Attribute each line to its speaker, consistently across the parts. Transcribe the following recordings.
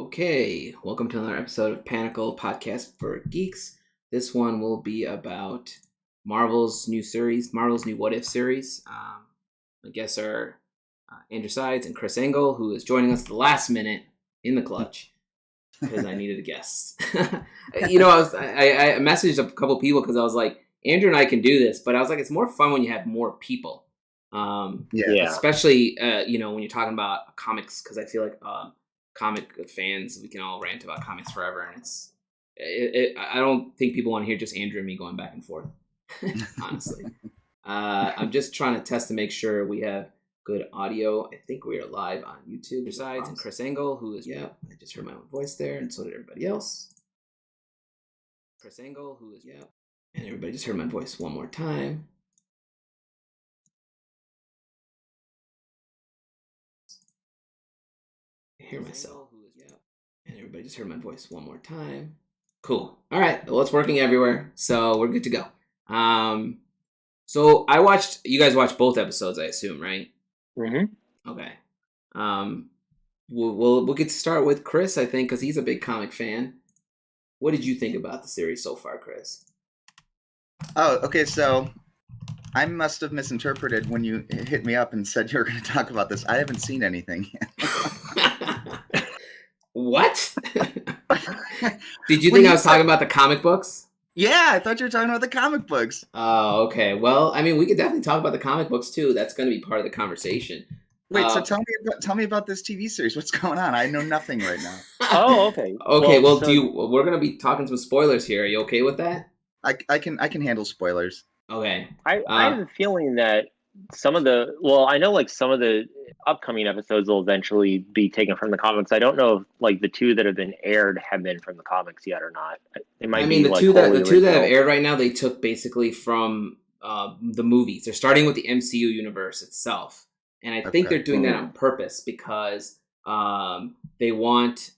Speaker 1: Okay, welcome to another episode of Panakal podcast for Geeks. This one will be about Marvel's new series, Marvel's new What If series. My guests are Andrew Sides and Chris Engel, who is joining us at the last minute in the clutch because I needed a guest. I messaged a couple people because I was like, Andrew and I can do this, but I was like, it's more fun when you have more people. Especially when you're talking about comics, because I feel like comic fans, we can all rant about comics forever, and I don't think people want to hear just Andrew and me going back and forth. Honestly, I'm just trying to test to make sure we have good audio. I think we are live on YouTube. Besides, and Chris Engel, who is I just heard my own voice there, and so did everybody else. Chris Engel, who is and everybody just heard my voice one more time. Hear myself. And everybody just heard my voice one more time. Cool. All right. Well, it's working everywhere, so we're good to go. So you guys watched both episodes, I assume, right?
Speaker 2: Mm-hmm.
Speaker 1: Okay. We'll get to start with Chris, I think, because he's a big comic fan. What did you think about the series so far, Chris?
Speaker 3: Oh, okay. So I must have misinterpreted when you hit me up and said you were going to talk about this. I haven't seen anything yet.
Speaker 1: What? Did you think I was talking about the comic books?
Speaker 3: Yeah, I thought you were talking about the comic books.
Speaker 1: Oh, okay. Well, I mean, we could definitely talk about the comic books too. That's going to be part of the conversation.
Speaker 3: Wait, so tell me about this TV series. What's going on? I know nothing right now.
Speaker 2: Oh, okay.
Speaker 1: Okay, well, we're going to be talking some spoilers here. Are you okay with that?
Speaker 3: I can handle spoilers.
Speaker 1: Okay.
Speaker 2: I have a feeling that some of the upcoming episodes will eventually be taken from the comics. I don't know if the two that have been aired have been from the comics yet or not. They might
Speaker 1: the two that have aired right now, they took basically from the movies. They're starting with the MCU universe itself, and I think they're doing that on purpose because they want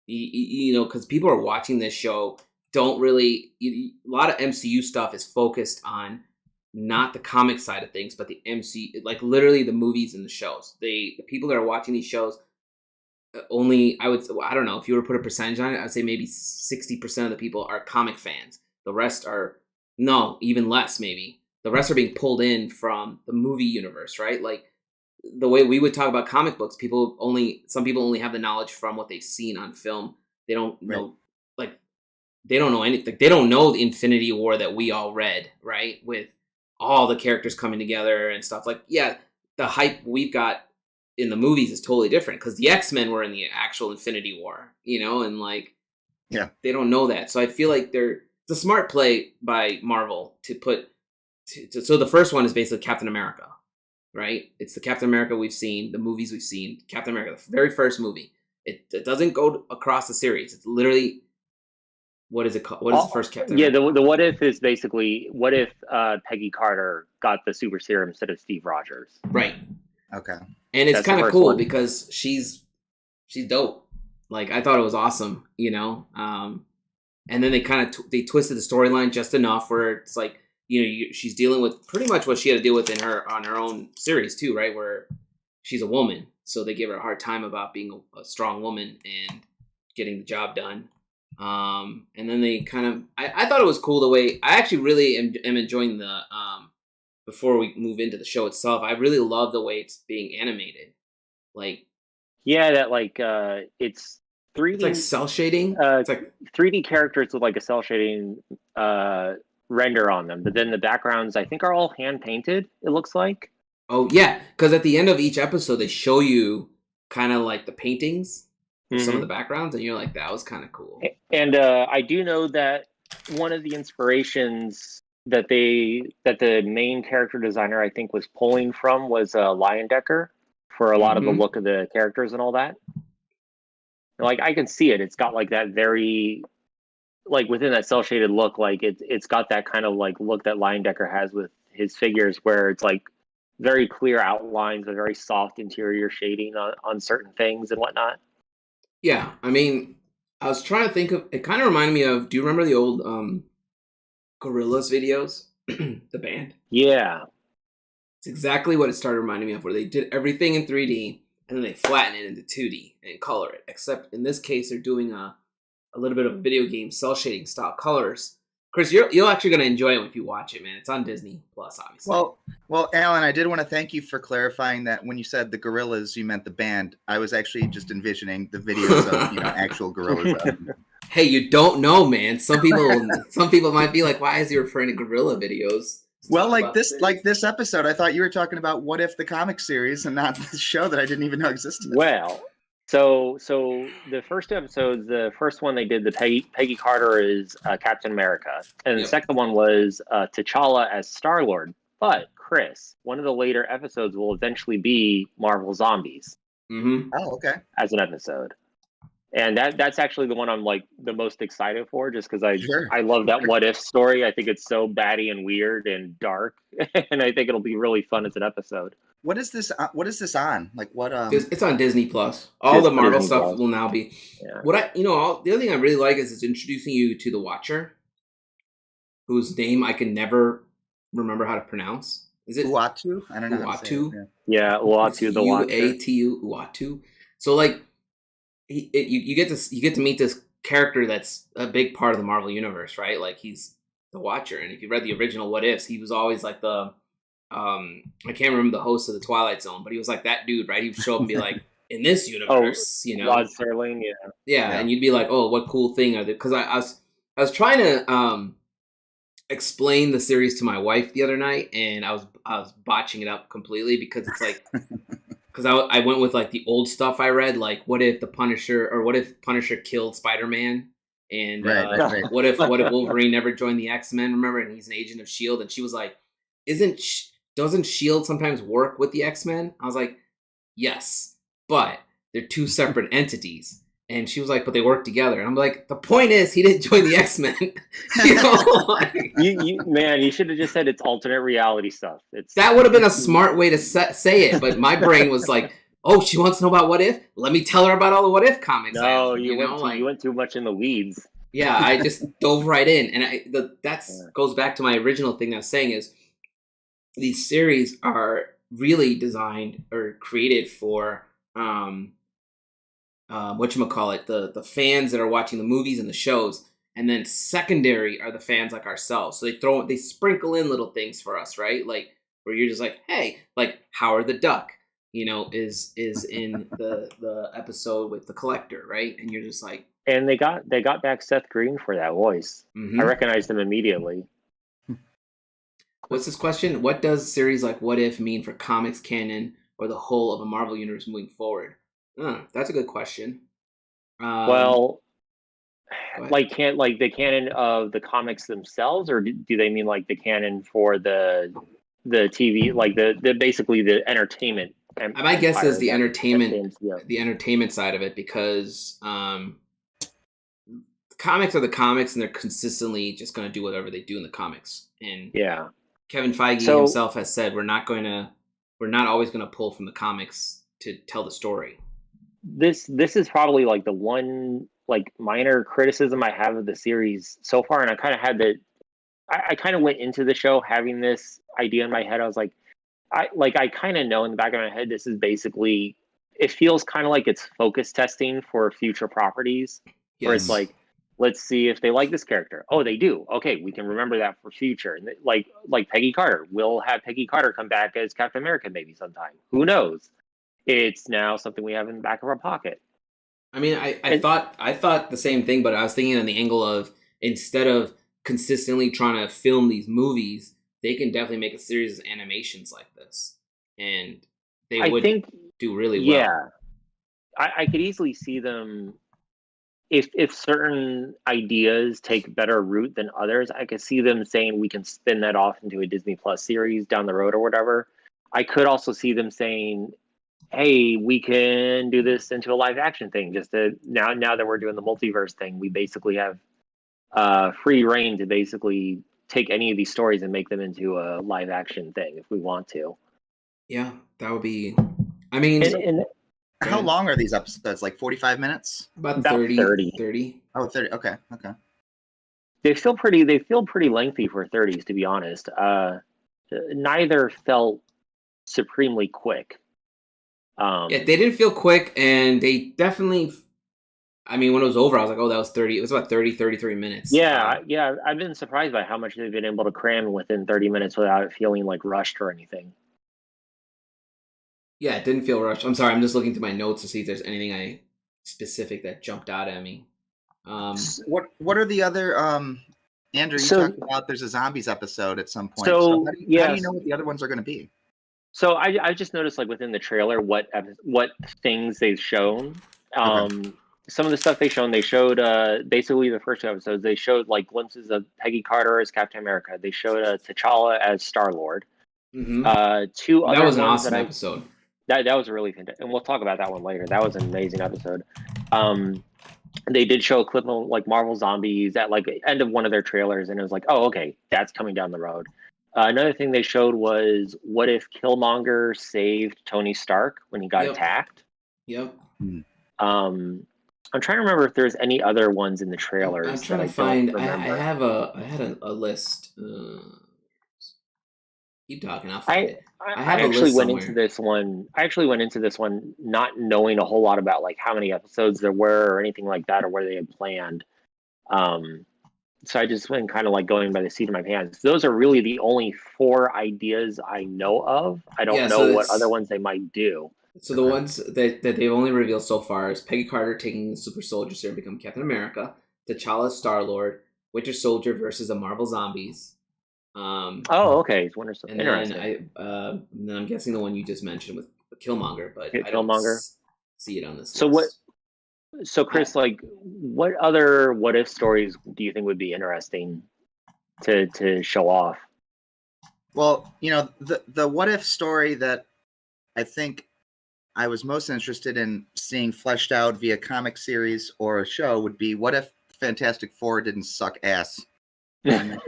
Speaker 1: because people are watching this show don't really a lot of MCU stuff is focused on not the comic side of things, but the MC, like literally the movies and the shows. The people that are watching these shows I don't know if you were to put a percentage on it, I'd say maybe 60% of the people are comic fans. The rest are even less maybe. The rest are being pulled in from the movie universe, right? Like the way we would talk about comic books, some people only have the knowledge from what they've seen on film. They don't know they don't know anything. They don't know the Infinity War that we all read, right? With all the characters coming together and stuff. The hype we've got in the movies is totally different because the X-Men were in the actual Infinity War, and they don't know that. So I feel like it's a smart play by Marvel to put, so the first one is basically Captain America, right? It's the Captain America we've seen, the movies we've seen, Captain America, the very first movie. It doesn't go across the series. It's literally, what is it called? What is the first Captain America?
Speaker 2: Yeah, the what if is basically, what if Peggy Carter got the super serum instead of Steve Rogers?
Speaker 1: Right.
Speaker 3: Okay.
Speaker 1: And it's kind of cool because she's dope. I thought it was awesome, And then they kind of they twisted the storyline just enough where it's she's dealing with pretty much what she had to deal with on her own series too, right? Where she's a woman, so they give her a hard time about being a strong woman and getting the job done. And then they kind of, I thought it was cool the way, I actually really am enjoying the, before we move into the show itself, I really love the way it's being animated.
Speaker 2: It's 3D.
Speaker 1: It's like cell shading.
Speaker 2: It's like 3D characters with a cell shading render on them. But then the backgrounds, I think, are all hand painted, it looks like.
Speaker 1: Oh, yeah. Because at the end of each episode, they show you kind of the paintings. Some of the backgrounds, and you're like, that was kind of cool.
Speaker 2: And I do know that one of the inspirations that the main character designer, I think, was pulling from was Leyendecker for a lot of the look of the characters and all that. I can see it. It's got that very, within that cell shaded look, it's got that kind of look that Leyendecker has with his figures, where it's very clear outlines, a very soft interior shading on certain things and whatnot.
Speaker 1: Yeah, I mean, I was trying to think of, it kind of reminded me of, do you remember the old Gorillaz videos? The band?
Speaker 2: Yeah.
Speaker 1: It's exactly what it started reminding me of, where they did everything in 3D, and then they flatten it into 2D and color it. Except in this case, they're doing a little bit of video game cell shading style colors. Chris, you're actually going to enjoy it if you watch it, man. It's on Disney Plus, obviously.
Speaker 3: Well, Alan, I did want to thank you for clarifying that when you said the gorillas, you meant the band. I was actually just envisioning the videos of actual gorillas.
Speaker 1: Hey, you don't know, man. Some people might be like, "Why is he referring to gorilla videos?"
Speaker 3: Well, like this episode, I thought you were talking about What If the comic series and not the show that I didn't even know existed.
Speaker 2: Well, so the first 2 episodes, the first one they did, the Peggy Carter is Captain America, and the second one was T'Challa as Star-Lord. But Chris, one of the later episodes will eventually be Marvel Zombies.
Speaker 1: Mm-hmm.
Speaker 3: Oh, okay.
Speaker 2: As an episode. And that's actually the one I'm like the most excited for, just because I love that What If story. I think it's so batty and weird and dark, and I think it'll be really fun as an episode.
Speaker 3: What is this? What is this on? Like what?
Speaker 1: It's on Disney Plus. All the Marvel stuff will now be. Yeah. The other thing I really like is it's introducing you to the Watcher, whose name I can never remember how to pronounce. Is it
Speaker 3: Uatu? I don't know.
Speaker 2: Uatu. Yeah, Uatu the Watcher.
Speaker 1: Uatu. Uatu. So like. You get to meet this character that's a big part of the Marvel universe, right? Like he's the Watcher, and if you read the original What Ifs, he was always like the I can't remember the host of the Twilight Zone, but he was like that dude, right? He would show up and be like, in this universe,
Speaker 2: Rod Serling,
Speaker 1: yeah, and you'd be like, oh, what cool thing are they? Because I was trying to explain the series to my wife the other night, and I was botching it up completely because it's like. Because I went with like the old stuff I read, like what if Punisher killed Spider-Man, and
Speaker 3: right.
Speaker 1: what if Wolverine never joined the X-Men? Remember, and he's an agent of S.H.I.E.L.D. And she was like, doesn't S.H.I.E.L.D. sometimes work with the X-Men? I was like, yes, but they're two separate entities. And she was like, but they work together. And I'm like, the point is, he didn't join the X-Men.
Speaker 2: You should have just said it's alternate reality stuff.
Speaker 1: That would have been a smart way to say it. But my brain was like, oh, she wants to know about What If? Let me tell her about all the What If comics.
Speaker 2: No, you went too much in the weeds.
Speaker 1: Yeah, I just dove right in. And goes back to my original thing I was saying is these series are really designed or created for... the fans that are watching the movies and the shows, and then secondary are the fans like ourselves. So they sprinkle in little things for us, right? Like where you're just like, hey, like Howard the Duck, is in the episode with the Collector, right? And you're just like,
Speaker 2: and they got back Seth Green for that voice. Mm-hmm. I recognized him immediately.
Speaker 1: What's this question? What does series like What If mean for comics canon or the whole of a Marvel universe moving forward? That's a good question.
Speaker 2: Well, like the canon of the comics themselves, or do they mean like the canon for the TV, like the basically the entertainment?
Speaker 1: My guess is the entertainment side of it, because comics are the comics, and they're consistently just going to do whatever they do in the comics. And Kevin Feige himself has said we're not always going to pull from the comics to tell the story.
Speaker 2: This is probably like the one like minor criticism I have of the series so far, and I kind of had I kind of went into the show having this idea in my head. I was like, I kind of know in the back of my head this is basically, it feels kind of like it's focus testing for future properties, where it's like, let's see if they like this character. Oh, they do. Okay, we can remember that for future. And like Peggy Carter, we'll have Peggy Carter come back as Captain America maybe sometime. Who knows? It's now something we have in the back of our pocket.
Speaker 1: I mean, I thought the same thing, but I was thinking on the angle of, instead of consistently trying to film these movies, they can definitely make a series of animations like this, and they would do really well.
Speaker 2: Yeah, I could easily see them, if certain ideas take better root than others, I could see them saying we can spin that off into a Disney Plus series down the road or whatever. I could also see them saying, hey, we can do this into a live action thing. Just to now that we're doing the multiverse thing, we basically have free reign to basically take any of these stories and make them into a live action thing if we want to.
Speaker 1: Yeah, that would be. I mean,
Speaker 3: and how long are these episodes? Like 45 minutes?
Speaker 1: About 30. 30.
Speaker 3: Oh, 30. Okay.
Speaker 2: They feel pretty lengthy for 30s, to be honest. Neither felt supremely quick.
Speaker 1: Yeah, they didn't feel quick, and they definitely. I mean, when it was over, I was like, "Oh, that was 30." It was about 30, 33 minutes.
Speaker 2: Yeah, yeah. I've been surprised by how much they've been able to cram within 30 minutes without it feeling like rushed or anything.
Speaker 1: Yeah, it didn't feel rushed. I'm sorry, I'm just looking through my notes to see if there's anything specific that jumped out at me.
Speaker 3: What are the other Andrew, you talked about there's a zombies episode at some point. So how do you know what the other ones are going to be?
Speaker 2: So I just noticed like within the trailer what things they've shown. Some of the stuff they showed basically the first two episodes. They showed like glimpses of Peggy Carter as Captain America. They showed T'Challa as Star-Lord.
Speaker 1: Mm-hmm.
Speaker 2: Two other
Speaker 1: that was an
Speaker 2: ones
Speaker 1: awesome episode.
Speaker 2: That was really fantastic, and we'll talk about that one later. That was an amazing episode. They did show a clip of like Marvel Zombies at like the end of one of their trailers, and it was like, oh, okay, that's coming down the road. Another thing they showed was what if Killmonger saved Tony Stark when he got attacked?
Speaker 1: Yep.
Speaker 2: I'm trying to remember if there's any other ones in the trailers.
Speaker 1: I'm trying to find. I had a list. Keep talking. I'll find it.
Speaker 2: I actually went into this one. Not knowing a whole lot about like how many episodes there were or anything like that, or where they had planned. So I just went kind of like going by the seat of my pants. Those are really the only 4 ideas I know of. I don't know what other ones they might do.
Speaker 1: So the ones that they've only revealed so far is Peggy Carter taking the super soldier serum to become Captain America, T'Challa Star-Lord, Winter Soldier versus the Marvel Zombies.
Speaker 2: Okay, it's Winter Soldier.
Speaker 1: Interesting. Then I'm guessing the one you just mentioned with Killmonger, but I don't see it on this list.
Speaker 2: So Chris, like, what other what if stories do you think would be interesting to show off?
Speaker 3: Well, the what if story that I think I was most interested in seeing fleshed out via comic series or a show would be what if Fantastic Four didn't suck ass. that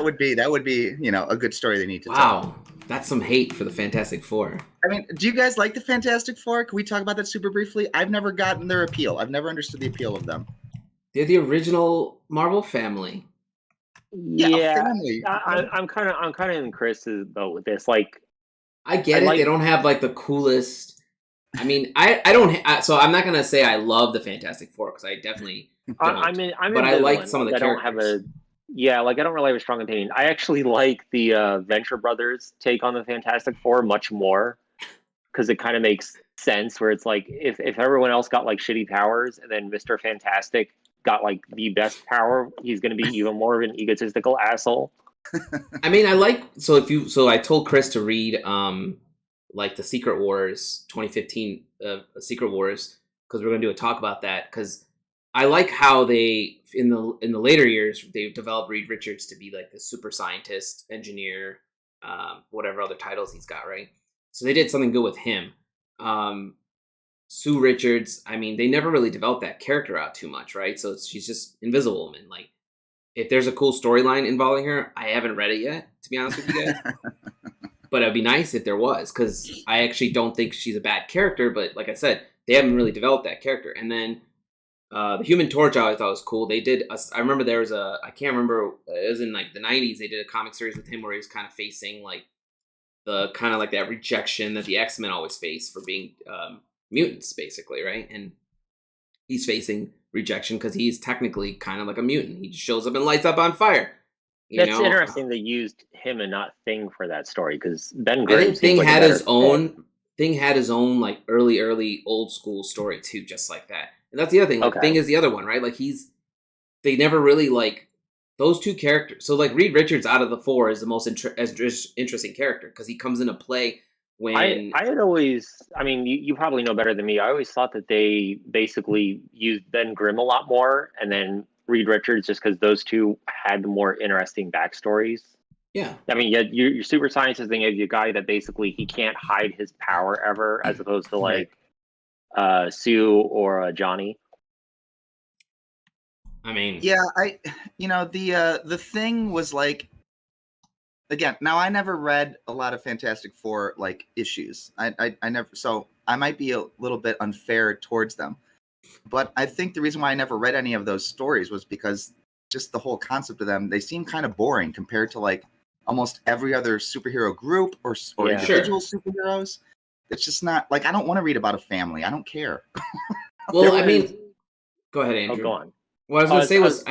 Speaker 3: would be a good story they need to tell.
Speaker 1: Wow, that's some hate for the Fantastic Four.
Speaker 3: I mean, do you guys like the Fantastic Four? Can we talk about that super briefly? I've never gotten their appeal. I've never understood the appeal of them.
Speaker 1: They're the original Marvel family.
Speaker 2: Yeah, family. I'm kind of in Chris's boat with this. Like,
Speaker 1: I get it. They don't have like the coolest. I mean, I don't. So I'm not gonna say I love the Fantastic Four because I definitely.
Speaker 2: I'm
Speaker 1: but I like some of the characters.
Speaker 2: I don't really have a strong opinion. I actually like the Venture Brothers take on the Fantastic Four much more because it kind of makes sense. Where it's like if everyone else got like shitty powers and then Mr. Fantastic got like the best power, he's going to be even more of an egotistical asshole.
Speaker 1: I mean, I told Chris to read like the Secret Wars 2015 Secret Wars because we're going to do a talk about that because I like how they in the later years they developed Reed Richards to be like the super scientist, engineer, whatever other titles he's got, right? So they did something good with him. Sue Richards, I mean, they never really developed that character out too much, right? So she's just Invisible Woman. Like, if there's a cool storyline involving her, I haven't read it yet, to be honest with you guys. But it'd be nice if there was, because I actually don't think she's a bad character. But like I said, they haven't really developed that character. And then the Human Torch, I always thought was cool. They did. I remember there was I can't remember. It was in like the 90s. They did a comic series with him where he was kind of facing like the kind of like that rejection that the X-Men always face for being mutants, basically, right? And he's facing rejection because he's technically kind of like a mutant. He just shows up and lights up on fire.
Speaker 2: That's interesting they used him and not Thing for that story because Ben Grimm.
Speaker 1: I think Thing had his own. Thing had his own like early old school story too, just like that. And that's the other thing. Like Thing is the other one, right? Like they never really like those two characters. So like Reed Richards out of the 4 is the most interesting character because he comes into play when
Speaker 2: I had always. I mean, you probably know better than me. I always thought that they basically used Ben Grimm a lot more, and then Reed Richards just because those two had the more interesting backstories.
Speaker 1: Yeah,
Speaker 2: I mean, your super scientist thing is a guy that basically he can't hide his power ever, as opposed to like Sue or Johnny.
Speaker 1: I mean,
Speaker 3: yeah, the Thing was like, again, now I never read a lot of Fantastic Four like issues. I never, so I might be a little bit unfair towards them, but I think the reason why I never read any of those stories was because just the whole concept of them, they seem kind of boring compared to like almost every other superhero group or individual superheroes. it's just not like, I don't want to read about a family. I don't care.
Speaker 1: Well, I mean, go ahead, Andrew.
Speaker 2: Oh, go on.
Speaker 1: What I was going to say was,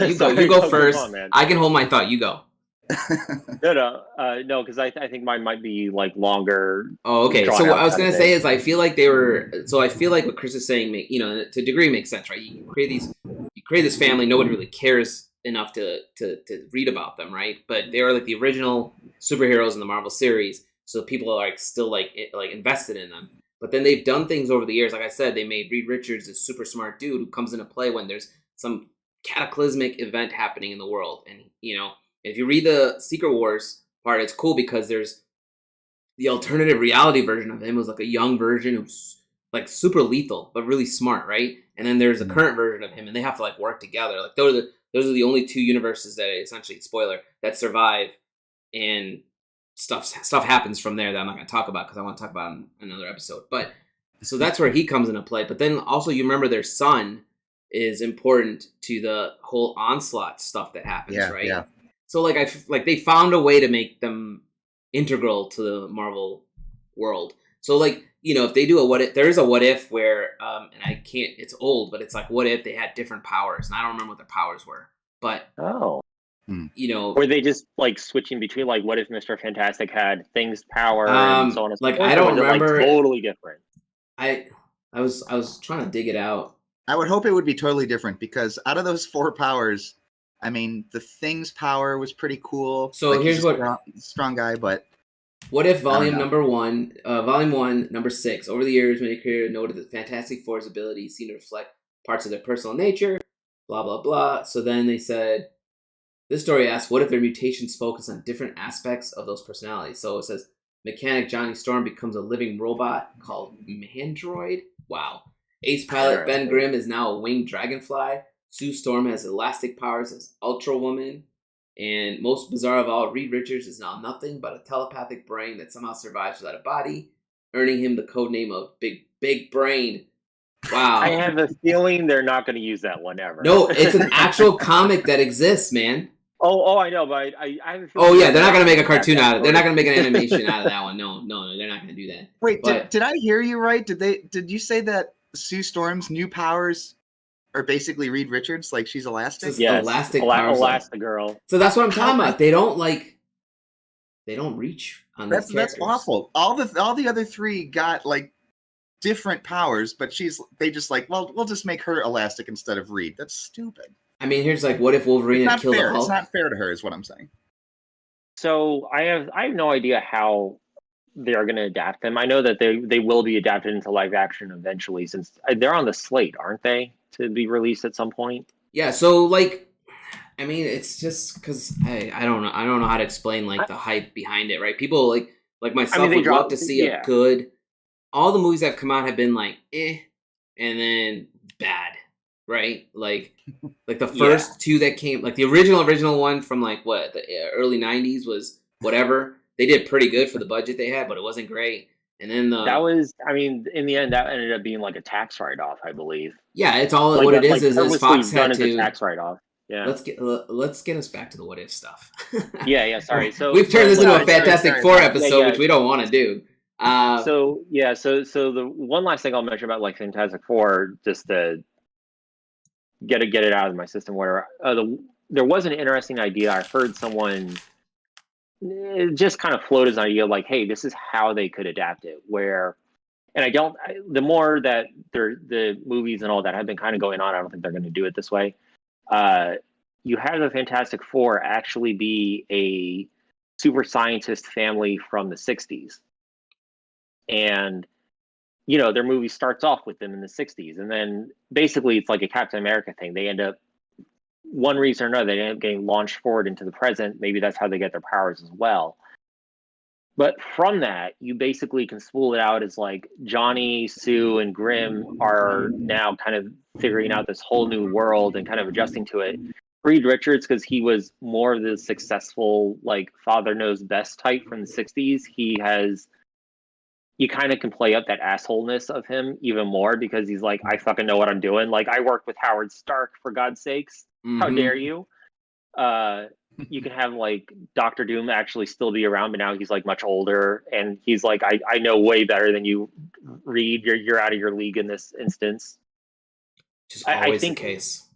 Speaker 1: you go first.
Speaker 2: On, man.
Speaker 1: I can hold my thought. You go.
Speaker 2: No, because I think mine might be like longer.
Speaker 1: Oh, okay. So what I was gonna say is, I feel like I feel like what Chris is saying, to a degree, makes sense, right? You create this family. Nobody really cares enough to read about them, right? But they are like the original superheroes in the Marvel series, so people are like still like invested in them. But then they've done things over the years. Like I said, they made Reed Richards a super smart dude who comes into play when there's some cataclysmic event happening in the world, and if you read the Secret Wars part, it's cool because there's the alternative reality version of him, who's like a young version who's like super lethal but really smart, right? And then there's a current version of him, and they have to like work together. Like those are the only two universes that essentially, spoiler, that survive, and stuff happens from there that I'm not going to talk about because I want to talk about in another episode. But so that's where he comes into play. But then also, you remember their son is important to the whole Onslaught stuff that happens, right? Yeah. So like they found a way to make them integral to the Marvel world. So like, if they do there is a what if where and I can't, it's old, but it's like, what if they had different powers? And I don't remember what their powers were. But
Speaker 2: were they just like switching between, like, what if Mr. Fantastic had things power and so on and so forth?
Speaker 1: I don't remember.
Speaker 2: Like, totally different.
Speaker 1: I was trying to dig it out.
Speaker 3: I would hope it would be totally different, because out of those 4 powers, I mean, the Thing's power was pretty cool.
Speaker 1: So like, here's what
Speaker 3: strong guy, but
Speaker 1: what if volume 1, number 6? Over the years, many creators noted that Fantastic Four's abilities seem to reflect parts of their personal nature. Blah blah blah. So then they said, this story asks, what if their mutations focus on different aspects of those personalities? So it says, mechanic Johnny Storm becomes a living robot called Mandroid. Wow. Ace pilot Ben Grimm is now a winged dragonfly. Sue Storm has elastic powers as Ultra Woman. And most bizarre of all, Reed Richards is now nothing but a telepathic brain that somehow survives without a body, earning him the codename of Big Brain. Wow.
Speaker 2: I have a feeling they're not going to use that one ever.
Speaker 1: No, it's an actual comic that exists, man.
Speaker 2: Oh, I know, but I have a feeling.
Speaker 1: Oh, yeah, they're not going to make a cartoon out of it. They're not going to make an animation out of that one. No, they're not going to do that.
Speaker 3: Wait, did I hear you right? Did you say that Sue Storm's new powers are basically Reed Richards? Like, she's elastic?
Speaker 2: Yes,
Speaker 1: elastic
Speaker 2: Elastigirl.
Speaker 1: So that's what I'm talking about. They don't reach on these characters.
Speaker 3: That's awful. All the other 3 got like different powers, but they just like, well, we'll just make her elastic instead of Reed. That's stupid.
Speaker 1: I mean, here's like, what if Wolverine had killed the Hulk?
Speaker 3: It's not fair to her, is what I'm saying.
Speaker 2: So I have no idea how they are going to adapt them. I know that they will be adapted into live action eventually, since they're on the slate, aren't they, to be released at some point?
Speaker 1: Yeah. So like, I mean, it's just because I don't know how to explain like the hype behind it, right? People like myself would love to see a good. All the movies that have come out have been like and then bad, right? Like the first 2 that came, like the original one from like the early 90s was whatever. They did pretty good for the budget they had, but it wasn't great. And then that
Speaker 2: was, I mean, in the end, that ended up being like a tax write-off, I believe.
Speaker 1: Yeah, it's all like, what it is Fox had to
Speaker 2: tax write-off. Yeah.
Speaker 1: Let's get us back to the what if stuff.
Speaker 2: yeah. Sorry. So
Speaker 1: we've turned this into a Fantastic Four episode, which we don't want to do.
Speaker 2: So the one last thing I'll mention about like Fantastic Four, just to get it out of my system, whatever. There was an interesting idea. I heard someone just kind of float as an idea, like, hey, this is how they could adapt it. The more that the movies and all that have been kind of going on, I don't think they're going to do it this way. You have the Fantastic Four actually be a super scientist family from the 60s. And, their movie starts off with them in the 60s. And then basically it's like a Captain America thing. They end up, one reason or another, they end up getting launched forward into the present. Maybe that's how they get their powers as well. But from that, you basically can spool it out as like Johnny, Sue, and Grimm are now kind of figuring out this whole new world and kind of adjusting to it. Reed Richards, because he was more of the successful, like, father knows best type from the 60s, you kind of can play up that assholeness of him even more, because he's like, I fucking know what I'm doing. Like, I worked with Howard Stark, for God's sakes. How dare you? you can have like Doctor Doom actually still be around, but now he's like much older, and he's like, I know way better than you, Reed. You're out of your league in this instance.
Speaker 1: Just always the case.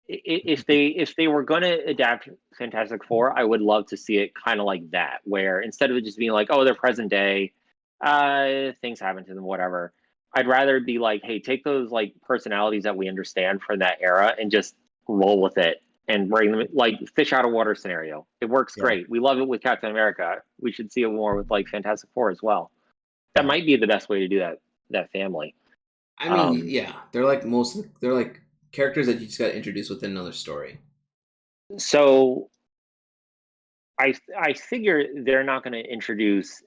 Speaker 2: If they were going to adapt Fantastic Four, I would love to see it kind of like that, where instead of it just being like, oh, they're present day, things happen to them, whatever. I'd rather it be like, hey, take those like personalities that we understand from that era and just roll with it and bring them like fish out of water scenario. It works great. We love it with Captain America. We should see it more with like Fantastic Four as well. That might be the best way to do that family.
Speaker 1: I mean, yeah, they're like characters that you just got to introduce within another story.
Speaker 2: So I figure they're not going to introduce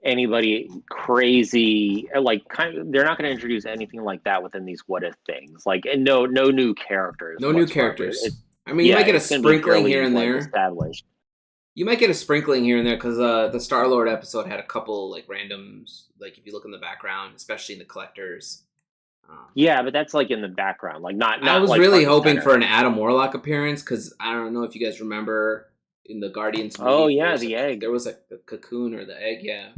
Speaker 2: anybody crazy, like they're not going to introduce anything like that within these what if things, like, and no new characters.
Speaker 1: No new characters. I mean, you might get a sprinkling here and there.
Speaker 2: Established.
Speaker 1: You might get a sprinkling here and there because the Star-Lord episode had a couple like randoms, like if you look in the background, especially in the collectors.
Speaker 2: Yeah, but that's like in the background, like not.
Speaker 1: I was
Speaker 2: like
Speaker 1: really hoping for an Adam Warlock appearance because I don't know if you guys remember in the Guardians movie.
Speaker 2: Oh yeah, the egg.
Speaker 1: There was like the cocoon or the egg. Yeah.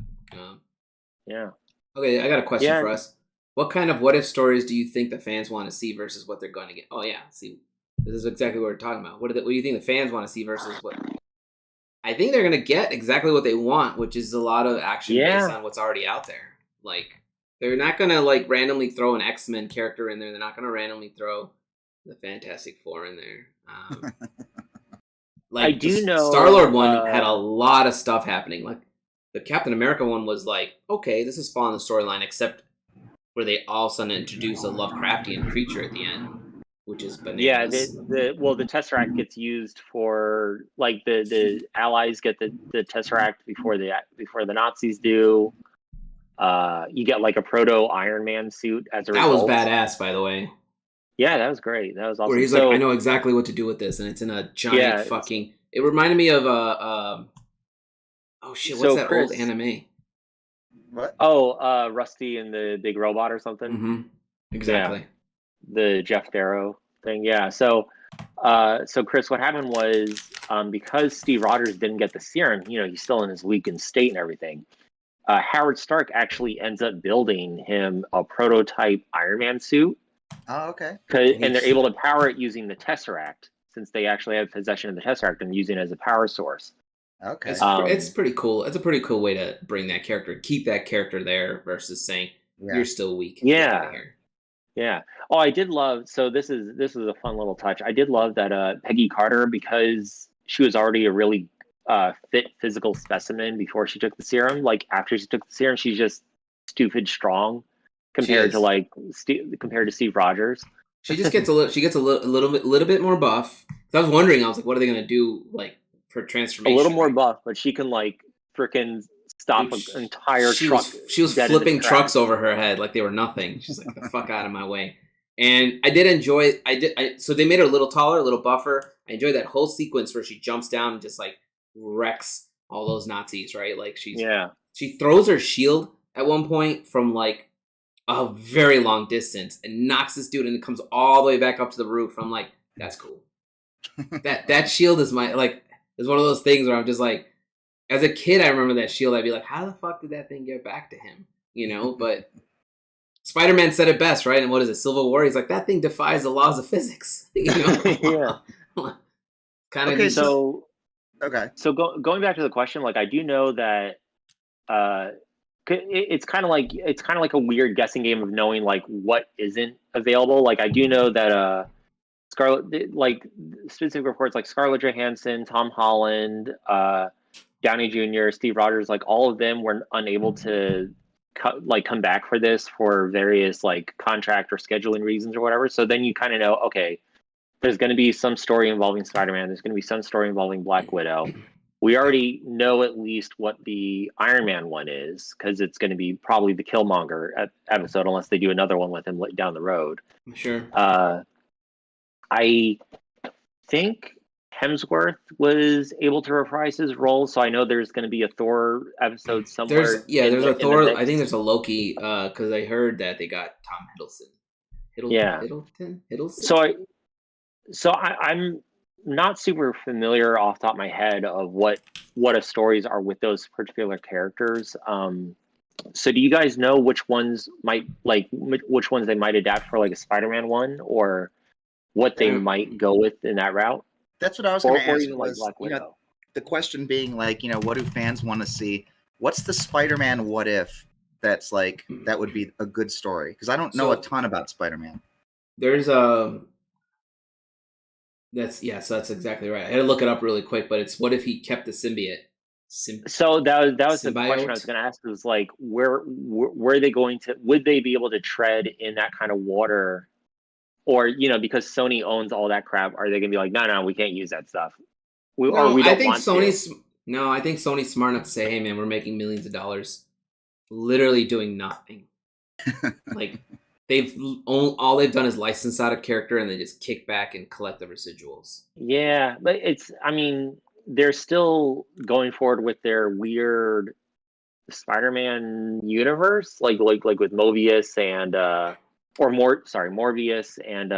Speaker 2: Yeah.
Speaker 1: Okay, I got a question for us. What kind of what if stories do you think the fans want to see versus what they're going to get? Oh yeah, see, this is exactly what we're talking about. What do you think the fans want to see versus what? I think they're going to get exactly what they want, which is a lot of action based on what's already out there. Like. They're not going to, like, randomly throw an X-Men character in there. They're not going to randomly throw the Fantastic Four in there. Like, I do know... Star-Lord one had a lot of stuff happening. Like, the Captain America one was like, okay, this is following the storyline, except where they all of a sudden introduce a Lovecraftian creature at the end, which is bananas.
Speaker 2: Yeah, the Tesseract gets used for, like, the Allies get the Tesseract before the Nazis do. You get like a proto Iron Man suit as a result.
Speaker 1: That was badass, by the way.
Speaker 2: Yeah, that was great. That was awesome.
Speaker 1: Where he's like, I know exactly what to do with this, and it's in a giant fucking. It reminded me of oh shit! What's that old anime?
Speaker 3: What?
Speaker 2: Oh, Rusty and the Big Robot or something.
Speaker 1: Mm-hmm. Exactly.
Speaker 2: Yeah. The Jeff Darrow thing. Yeah. So Chris, what happened was because Steve Rogers didn't get the serum, he's still in his weakened state and everything. Howard Stark actually ends up building him a prototype Iron Man suit.
Speaker 3: Oh, okay.
Speaker 2: And they're able to power it using the Tesseract, since they actually have possession of the Tesseract and using it as a power source.
Speaker 3: Okay.
Speaker 1: It's pretty cool. It's a pretty cool way to bring that character, keep that character there versus saying you're still weak.
Speaker 2: Yeah. Yeah. Oh, I did love. So this is a fun little touch. I did love that Peggy Carter, because she was already a really fit physical specimen before she took the serum. Like after she took the serum, she's just stupid strong compared to Steve Rogers.
Speaker 1: She just gets a little bit more buff. So I was wondering, I was like, what are they gonna do like for transformation?
Speaker 2: A little more buff, but she can like freaking stop an entire truck.
Speaker 1: She was flipping trucks over her head like they were nothing. She's like, the fuck out of my way. And I did enjoy. So they made her a little taller, a little buffer. I enjoyed that whole sequence where she jumps down and just like wrecks all those Nazis, right? Like she throws her shield at one point from like a very long distance and knocks this dude, and it comes all the way back up to the roof. I'm like, that's cool. that shield is one of those things where I'm just like, as a kid, I remember that shield. I'd be like, how the fuck did that thing get back to him? But Spider-Man said it best, right? And what is it, Civil War? He's like, that thing defies the laws of physics.
Speaker 2: Yeah.
Speaker 1: Kind of.
Speaker 3: Okay,
Speaker 2: So going back to the question, like I do know that it's kind of like a weird guessing game of knowing like what isn't available. Like I do know that Scarlett, like specific reports like Scarlett Johansson, Tom Holland, Downey Jr., Steve Rogers, like all of them were unable to come back for this for various like contract or scheduling reasons or whatever. So then you kind of know, okay, there's going to be some story involving Spider-Man. There's going to be some story involving Black Widow. We already know at least what the Iron Man one is, because it's going to be probably the Killmonger episode, unless they do another one with him down the road.
Speaker 1: Sure.
Speaker 2: I think Hemsworth was able to reprise his role, so I know there's going to be a Thor episode somewhere.
Speaker 1: There's a Thor. I think there's a Loki, because I heard that they got Tom Hiddleston. Hiddleston.
Speaker 2: So I'm not super familiar off the top of my head of what a stories are with those particular characters. So do you guys know which ones which ones they might adapt for like a Spider-Man one, or what they might go with in that route?
Speaker 3: That's what I was going to
Speaker 2: Or
Speaker 3: ask.
Speaker 2: even like Black Widow.
Speaker 3: The question being like, what do fans want to see? What's the Spider-Man what if that's like that would be a good story? Because I don't know a ton about Spider-Man.
Speaker 1: There's so that's exactly right. I had to look it up really quick, but it's what if he kept the symbiote?
Speaker 2: So that was the
Speaker 1: symbiote?
Speaker 2: question I was going to ask. Was like, where are they going to? Would they be able to tread in that kind of water? Or because Sony owns all that crap, are they going to be like, no, we can't use that stuff?
Speaker 1: I think Sony's smart enough to say, hey man, we're making millions of dollars, literally doing nothing. Like all they've done is license out a character and they just kick back and collect the residuals.
Speaker 2: Yeah, but they're still going forward with their weird Spider-Man universe, like with Mobius and Morbius and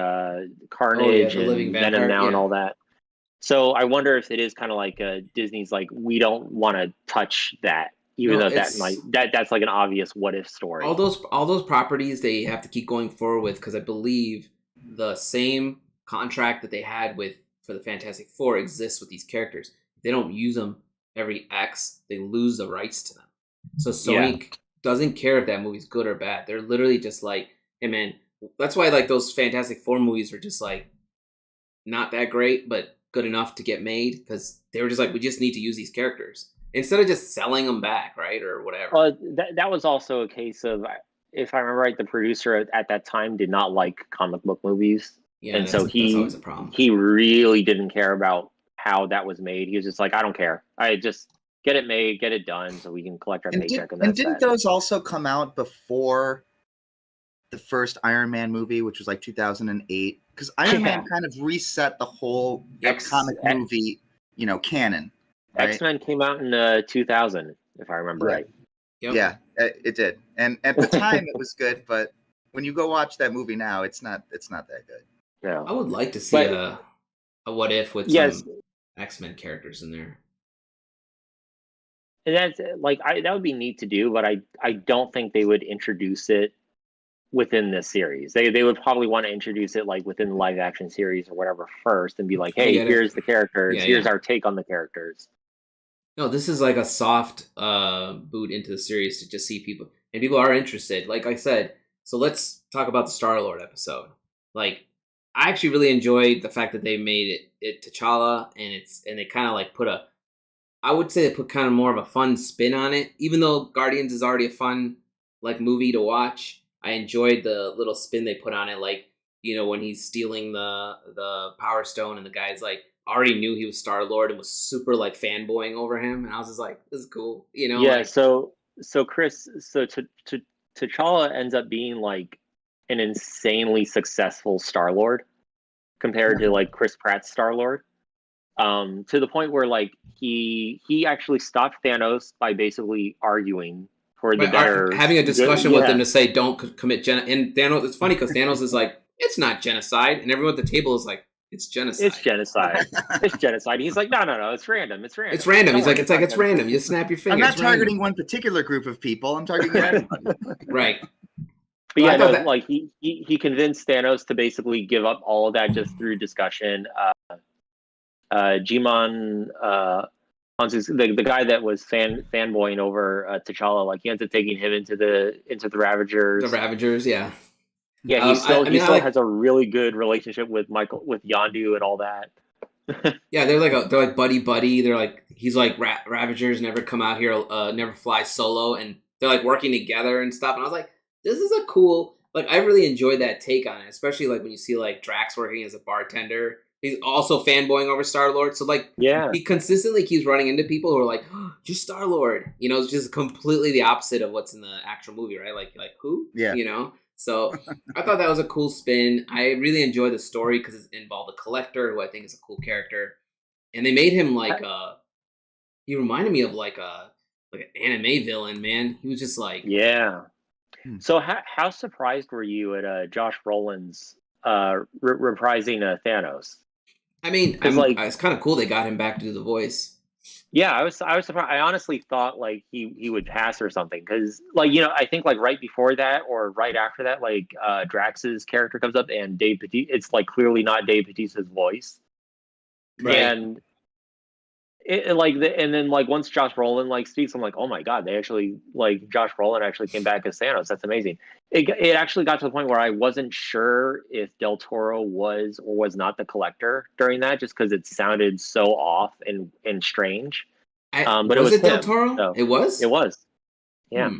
Speaker 2: Carnage and Venom now and all that. So I wonder if it is kind of like Disney's like, we don't want to touch that, even though that's like an obvious what if story.
Speaker 1: All those properties they have to keep going forward with, because I believe the same contract that they had for the Fantastic Four exists with these characters. If they don't use them every X, they lose the rights to them. So Sony doesn't care if that movie's good or bad. They're literally just like, hey man, that's why like those Fantastic Four movies were just like not that great, but good enough to get made, because they were just like, we just need to use these characters instead of just selling them back, right, or whatever.
Speaker 2: Well, that was also a case of, if I remember right, the producer at that time did not like comic book movies, and so that's always a problem. He really didn't care about how that was made. He was just like, I don't care. I just get it made, get it done, so we can collect our paycheck. And
Speaker 3: didn't those also come out before the first Iron Man movie, which was like 2008? Because Iron Man kind of reset the whole comic movie, canon. Right?
Speaker 2: X-Men came out in 2000, if I remember right.
Speaker 1: Yep.
Speaker 3: Yeah, it did. And at the time, it was good, but when you go watch that movie now, it's not that good.
Speaker 2: Yeah,
Speaker 1: I would like to see a what if with some X-Men characters in there.
Speaker 2: And that's that would be neat to do, but I don't think they would introduce it within this series. They would probably want to introduce it like within the live action series or whatever first, and be like, hey, here's the characters, here's our take on the characters.
Speaker 1: No, this is like a soft boot into the series to just see people, and people are interested. Like I said, so let's talk about the Star-Lord episode. Like, I actually really enjoyed the fact that they made it T'Challa, and they kind of like I would say they put kind of more of a fun spin on it. Even though Guardians is already a fun like movie to watch, I enjoyed the little spin they put on it. Like, when he's stealing the Power Stone and the guy's like already knew he was Star-Lord and was super like fanboying over him, and I was just like, this is cool, Yeah,
Speaker 2: like, so Chris, T'Challa ends up being like an insanely successful Star-Lord compared to like Chris Pratt's Star-Lord. To the point where like he actually stopped Thanos by basically arguing for the better,
Speaker 1: having a discussion with him to say don't commit genocide. And Thanos, it's funny because Thanos is like, it's not genocide, and everyone at the table is like, it's genocide.
Speaker 2: It's genocide. It's genocide. He's like, no, it's random. It's random.
Speaker 1: It's random. He's like, it's random. You just snap your finger.
Speaker 3: I'm not targeting one particular group of people. I'm targeting everybody.
Speaker 1: Right.
Speaker 2: But yeah, like he convinced Thanos to basically give up all of that just through discussion. Jimon, the guy that was fanboying over T'Challa, like he ends up taking him into the Ravagers.
Speaker 1: The Ravagers, yeah.
Speaker 2: Yeah, he still has a really good relationship with Yondu and all that.
Speaker 1: Yeah, they're like buddy. They're like, he's like Ravagers never come out here, never fly solo, and they're like working together and stuff. And I was like, this is a cool. Like, I really enjoyed that take on it, especially like when you see like Drax working as a bartender. He's also fanboying over Star-Lord. So like, he consistently keeps running into people who are like, oh, just Star-Lord. It's just completely the opposite of what's in the actual movie, right? Like who?
Speaker 3: Yeah.
Speaker 1: So I thought that was a cool spin. I really enjoyed the story because it involved a collector who I think is a cool character. And they made him like he reminded me of like an anime villain, man. He was just like,
Speaker 2: yeah. So how surprised were you at Josh Brolin's reprising Thanos?
Speaker 1: I mean, it's kind of cool they got him back to do the voice.
Speaker 2: Yeah, I was surprised. I honestly thought like he would pass or something because like I think like right before that or right after that like Drax's character comes up and Dave Bautista, it's like clearly not Dave Bautista's voice,
Speaker 1: right?
Speaker 2: And and then like once Josh Brolin like speaks, I'm like, oh my god, they actually like Josh Brolin actually came back as Thanos. That's amazing. It actually got to the point where I wasn't sure if Del Toro was or was not the Collector during that, just because it sounded so off and strange. But
Speaker 1: was
Speaker 2: it was
Speaker 1: Del Toro?
Speaker 2: So
Speaker 1: it was.
Speaker 2: It was. Yeah.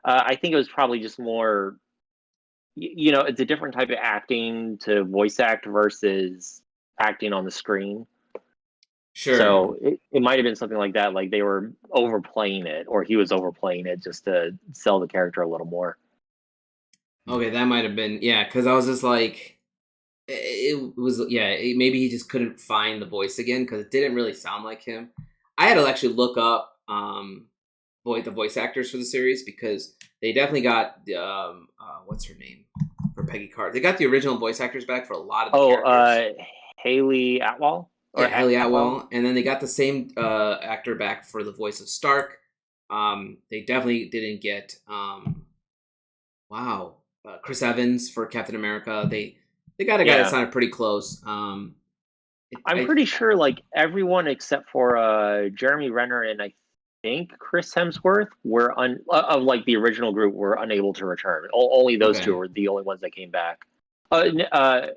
Speaker 2: I think it was probably just more. It's a different type of acting to voice act versus acting on the screen.
Speaker 1: Sure.
Speaker 2: So it might have been something like that, like they were overplaying it, or he was overplaying it just to sell the character a little more.
Speaker 1: Okay, that might have been, because I was just like, it was, maybe he just couldn't find the voice again because it didn't really sound like him. I had to actually look up the voice actors for the series because they definitely got what's her name for Peggy Carter. They got the original voice actors back for a lot of the characters.
Speaker 2: Haley Atwell.
Speaker 1: Haley Atwell, and then they got the same actor back for the voice of Stark. They definitely didn't get Chris Evans for Captain America. They got a guy that sounded pretty close.
Speaker 2: I'm pretty sure like everyone except for Jeremy Renner and I think Chris Hemsworth were of like the original group were unable to return. Only those two were the only ones that came back.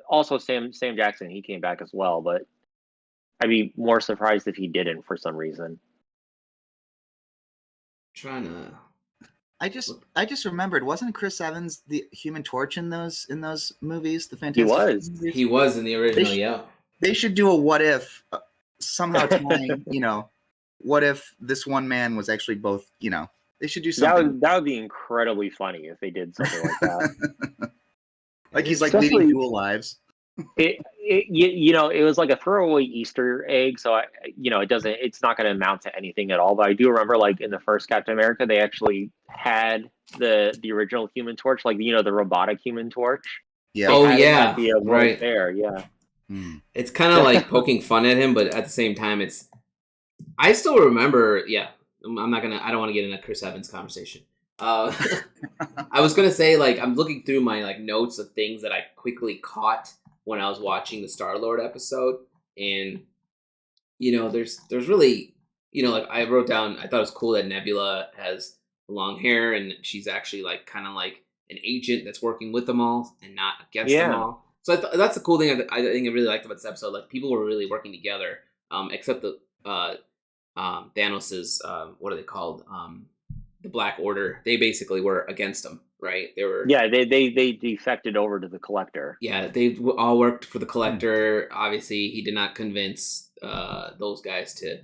Speaker 2: Also Sam Jackson, he came back as well, but I'd be more surprised if he didn't for some reason.
Speaker 3: I just remembered, wasn't Chris Evans the Human Torch in those movies? The Fantastic.
Speaker 1: He was in the original.
Speaker 3: They should do a what if somehow tying. What if this one man was actually both? They should do something.
Speaker 2: That would be incredibly funny if they did something like that.
Speaker 3: Like he's like leading dual lives.
Speaker 2: It was like a throwaway Easter egg, so it's not going to amount to anything at all. But I do remember, like in the first Captain America, they actually had the original Human Torch, like the robotic Human Torch.
Speaker 1: Yeah.
Speaker 2: Right there. Yeah.
Speaker 1: It's kind of like poking fun at him, but at the same time, I still remember. Yeah, I don't want to get in a Chris Evans conversation. I was gonna say, like, I'm looking through my like notes of things that I quickly caught when I was watching the Star-Lord episode, and there's really, like I wrote down, I thought it was cool that Nebula has long hair and she's actually like kind of like an agent that's working with them all and not against them all. So that's the cool thing I think I really liked about this episode. Like people were really working together, except the Thanos's what are they called? The Black Order. They basically were against them. Right, they were.
Speaker 2: Yeah, they defected over to the Collector.
Speaker 1: Yeah, they all worked for the Collector. Obviously, he did not convince those guys to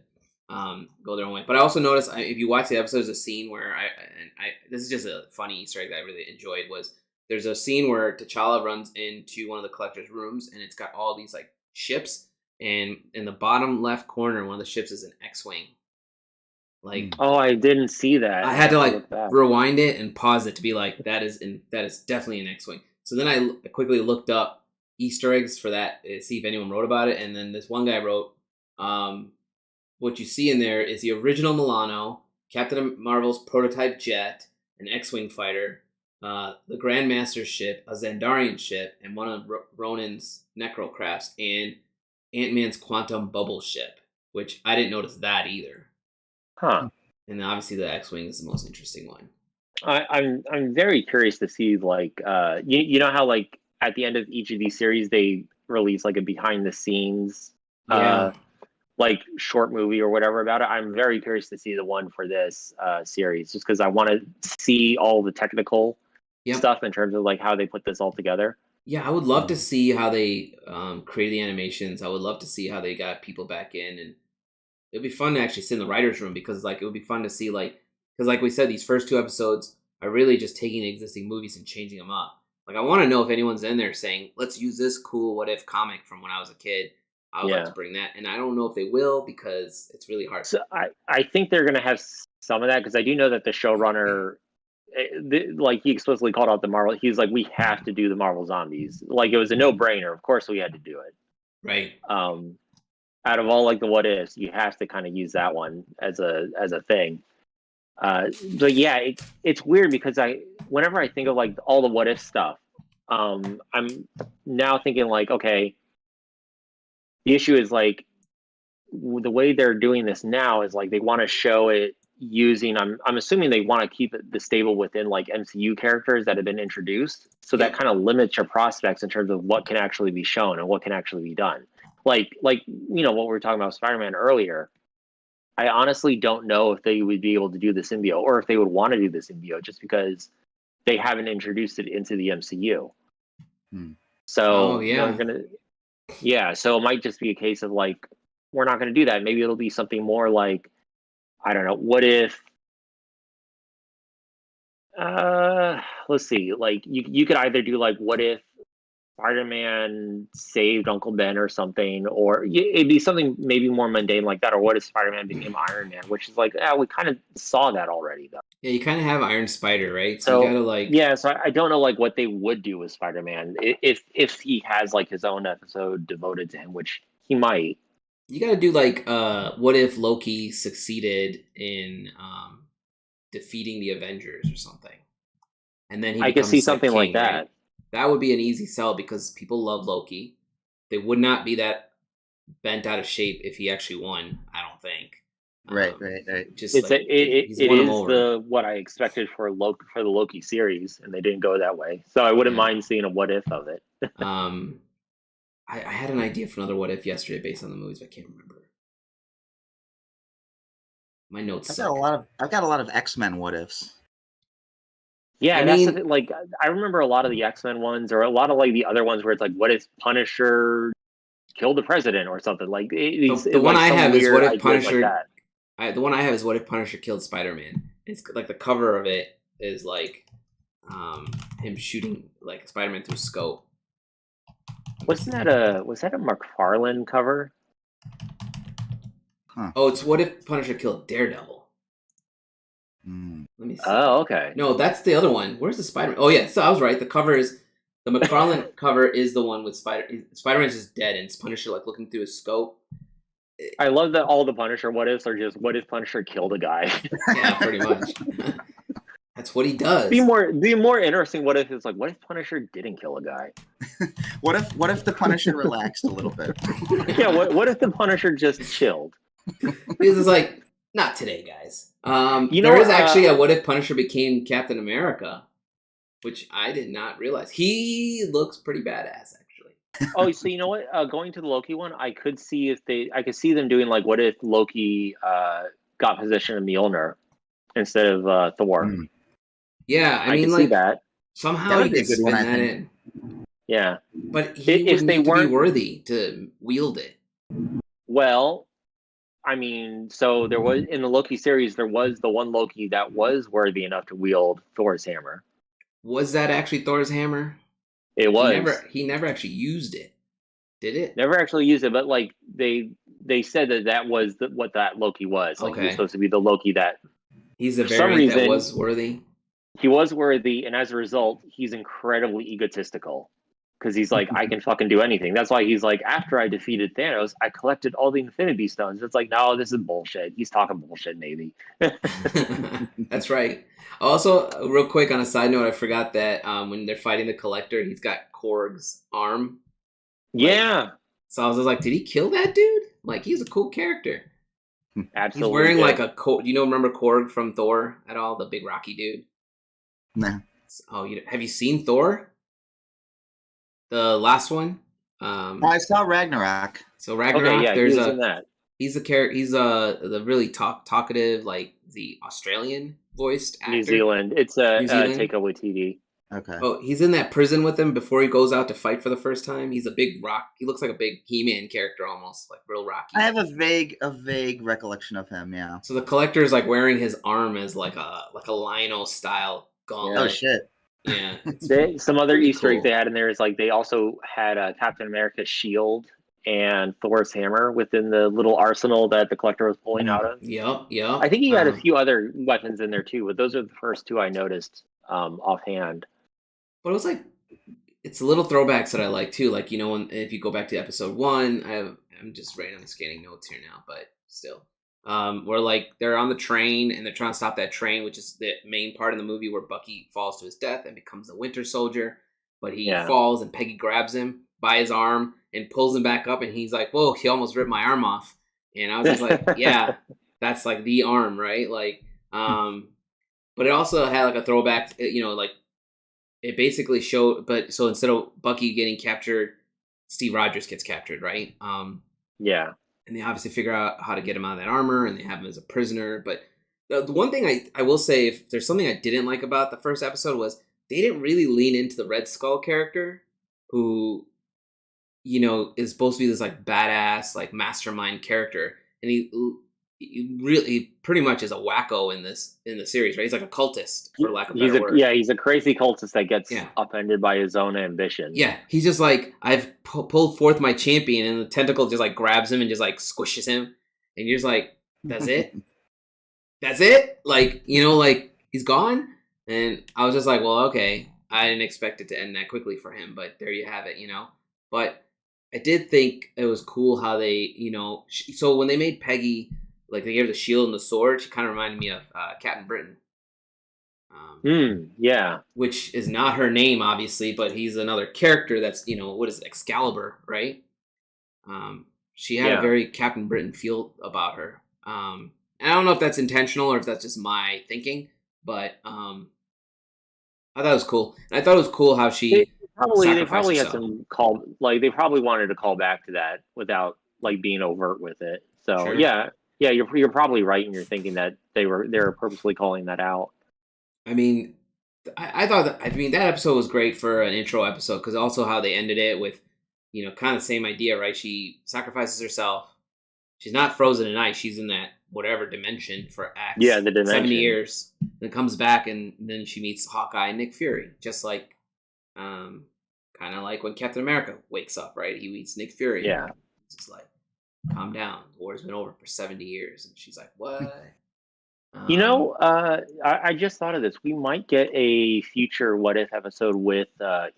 Speaker 1: go their own way. But I also noticed, if you watch the episode, there's a scene where this is just a funny Easter egg that I really enjoyed. Was there's a scene where T'Challa runs into one of the Collector's rooms, and it's got all these like ships, and in the bottom left corner, one of the ships is an X-wing. Like,
Speaker 2: I didn't see that.
Speaker 1: I had to like rewind it and pause it to be like, that is definitely an X-wing. So then I quickly looked up Easter eggs for that to see if anyone wrote about it, and then this one guy wrote, what you see in there is the original Milano, Captain Marvel's prototype jet, an X-wing fighter, the Grandmaster's ship, a Xandarian ship, and one of Ronan's Necrocrafts, and Ant-Man's quantum bubble ship, which I didn't notice that either.
Speaker 2: Huh.
Speaker 1: And obviously the X-wing is the most interesting one.
Speaker 2: I'm very curious to see, like, you know how like at the end of each of these series they release like a behind the scenes like short movie or whatever about it. I'm very curious to see the one for this series, just because I want to see all the technical stuff in terms of like how they put this all together.
Speaker 1: Yeah, I would love to see how they created the animations. I would love to see how they got people back in, and it'd be fun to actually sit in the writer's room, because like it would be fun to see, like, because like we said, these first two episodes are really just taking the existing movies and changing them up. Like I want to know if anyone's in there saying, let's use this cool what if comic from when I was a kid. I would like to bring that, and I don't know if they will, because it's really hard.
Speaker 2: So I think they're going to have some of that, because I do know that the showrunner, like he explicitly called out the Marvel. He's like, we have to do the Marvel Zombies. Like it was a no-brainer. Of course we had to do it.
Speaker 1: Right.
Speaker 2: Out of all like the what ifs, you have to kind of use that one as a thing. But yeah, it's weird because whenever I think of like all the what if stuff, I'm now thinking like, okay, the issue is like the way they're doing this now is like they want to show it using. I'm assuming they want to keep it the stable within like MCU characters that have been introduced, so that kind of limits your prospects in terms of what can actually be shown and what can actually be done. Like what we were talking about Spider-Man earlier. I honestly don't know if they would be able to do the symbiote or if they would want to do the symbiote just because they haven't introduced it into the MCU. So they're gonna, so it might just be a case of like, we're not going to do that. Maybe it'll be something more like, I don't know, what if, let's see, like you could either do like, what if Spider-Man saved Uncle Ben or something, or it'd be something maybe more mundane like that, or what if Spider-Man became Iron Man, which is like, we kind of saw that already though.
Speaker 1: Yeah, you kind of have Iron Spider, right? So you gotta like,
Speaker 2: so I don't know like what they would do with Spider-Man if he has like his own episode devoted to him, which he might.
Speaker 1: You gotta do like, what if Loki succeeded in defeating the Avengers or something, and then
Speaker 2: I could see something like that.
Speaker 1: Right? That would be an easy sell because people love Loki. They would not be that bent out of shape if he actually won. I don't think.
Speaker 3: Right.
Speaker 2: Just it is what I expected for the Loki series, and they didn't go that way. So I wouldn't mind seeing a what if of it.
Speaker 1: I had an idea for another what if yesterday based on the movies, but I can't remember. My notes.
Speaker 3: I've got a lot of X-Men what ifs.
Speaker 2: Yeah, that's the thing. Like I remember a lot of the X-Men ones, or a lot of like the other ones where it's like, what if Punisher killed the president or something? Like
Speaker 1: the one I have is what if Punisher. The one I have is what if Punisher killed Spider-Man. It's like the cover of it is like him shooting like Spider-Man through a scope.
Speaker 2: Was that a McFarlane cover?
Speaker 3: Huh.
Speaker 1: Oh, it's what if Punisher killed Daredevil. Let me see.
Speaker 2: Oh, okay.
Speaker 1: No, that's the other one. Where's the Spider-Man? Oh, yeah. So I was right. The cover is the McFarlane cover is the one with Spider-Man's just dead, and it's Punisher like looking through his scope.
Speaker 2: I love that all the Punisher what ifs are just what if Punisher killed a guy.
Speaker 1: Yeah, pretty much. That's what he does.
Speaker 2: The more interesting what if is like, what if Punisher didn't kill a guy?
Speaker 3: What if the Punisher relaxed a little bit?
Speaker 2: Yeah, what if the Punisher just chilled?
Speaker 1: Because it's like, not today, guys. There is actually a what if Punisher became Captain America, which I did not realize. He looks pretty badass, actually.
Speaker 2: Oh, so you know what? Going to the Loki one, I could see them doing like, what if Loki got possession of Mjolnir instead of Thor?
Speaker 1: Yeah, I mean,
Speaker 2: can
Speaker 1: like,
Speaker 2: see that.
Speaker 1: Somehow you could spin that in.
Speaker 2: Yeah,
Speaker 1: but if they weren't worthy to wield it.
Speaker 2: Well, I mean, so there was in the Loki series, there was the one Loki that was worthy enough to wield Thor's hammer.
Speaker 1: Was that actually Thor's hammer?
Speaker 2: It was.
Speaker 1: He never actually used it. Did it?
Speaker 2: Never actually used it, but like they said that was what that Loki was. Like he was supposed to be the Loki that
Speaker 1: he's the variant that was worthy.
Speaker 2: He was worthy, and as a result, he's incredibly egotistical. Because he's like, I can fucking do anything. That's why he's like, after I defeated Thanos, I collected all the Infinity Stones. It's like, no, this is bullshit. He's talking bullshit, maybe.
Speaker 1: That's right. Also, real quick on a side note, I forgot that when they're fighting the Collector, he's got Korg's arm.
Speaker 2: Yeah.
Speaker 1: So I was just like, did he kill that dude? Like, he's a cool character.
Speaker 2: Absolutely.
Speaker 1: He's wearing like a coat. You know, remember Korg from Thor at all? The big rocky dude?
Speaker 3: No.
Speaker 1: Oh, have you seen Thor? The last one.
Speaker 3: I saw Ragnarok.
Speaker 1: So Ragnarok,
Speaker 2: okay,
Speaker 1: there's
Speaker 2: in that.
Speaker 1: He's a character. He's the really talkative, like the Australian voiced actor.
Speaker 2: New Zealand. It's a Taika Waititi.
Speaker 3: Okay.
Speaker 1: Oh, he's in that prison with him before he goes out to fight for the first time. He's a big rock. He looks like a big He-Man character, almost like real rocky.
Speaker 3: I have a vague recollection of him. Yeah.
Speaker 1: So the Collector is like wearing his arm as like a Lionel style gauntlet.
Speaker 3: Oh shit.
Speaker 1: Yeah.
Speaker 2: Some other Easter egg they had in there is like they also had Captain America's shield and Thor's hammer within the little arsenal that the Collector was pulling out of.
Speaker 1: Yep.
Speaker 2: I think he had a few other weapons in there too, but those are the first two I noticed offhand.
Speaker 1: But it was like it's little throwbacks that I like too. Like, if you go back to episode 1, I'm just writing on the scanning notes here now, but still. Where like they're on the train and they're trying to stop that train, which is the main part of the movie where Bucky falls to his death and becomes the Winter Soldier. But he falls and Peggy grabs him by his arm and pulls him back up, and he's like, "Whoa, he almost ripped my arm off." And I was just like, "Yeah, that's like the arm, right?" Like, but it also had like a throwback, like it basically showed. But so instead of Bucky getting captured, Steve Rogers gets captured, right?
Speaker 2: Yeah.
Speaker 1: And they obviously figure out how to get him out of that armor, and they have him as a prisoner. But the one thing I will say, if there's something I didn't like about the first episode, was they didn't really lean into the Red Skull character, who, is supposed to be this like badass, like mastermind character. And he really pretty much is a wacko in the series, right? He's like a cultist, for lack of a better word.
Speaker 2: Yeah, he's a crazy cultist that gets upended by his own ambition.
Speaker 1: Yeah, he's just like, I've pulled forth my champion, and the tentacle just like grabs him and just like squishes him, and you're just like, that's it? That's it? Like, like he's gone? And I was just like, well, okay, I didn't expect it to end that quickly for him, but there you have it, But I did think it was cool how they, so when they made Peggy, like they gave her the shield and the sword, she kind of reminded me of Captain Britain.
Speaker 2: Yeah.
Speaker 1: Which is not her name, obviously, but he's another character that's, what is it, Excalibur, right? She had a very Captain Britain feel about her. And I don't know if that's intentional or if that's just my thinking, but I thought it was cool. And I thought it was cool how she
Speaker 2: they probably
Speaker 1: herself.
Speaker 2: had some call, like they probably wanted to call back to that without like being overt with it. So
Speaker 1: Sure.
Speaker 2: yeah, you're probably right in your thinking that they were purposely calling that out.
Speaker 1: I mean, I thought that that episode was great for an intro episode, because also how they ended it with, kind of the same idea, right? She sacrifices herself. She's not frozen in ice. She's in that whatever dimension for X.
Speaker 2: Yeah, the dimension.
Speaker 1: 70 years. Then comes back, and then she meets Hawkeye and Nick Fury, just like, kind of like when Captain America wakes up, right? He meets Nick Fury.
Speaker 2: Yeah.
Speaker 1: It's just like, calm down. The war's been over for 70 years. And she's like, what?
Speaker 2: I just thought of this. We might get a future What If episode with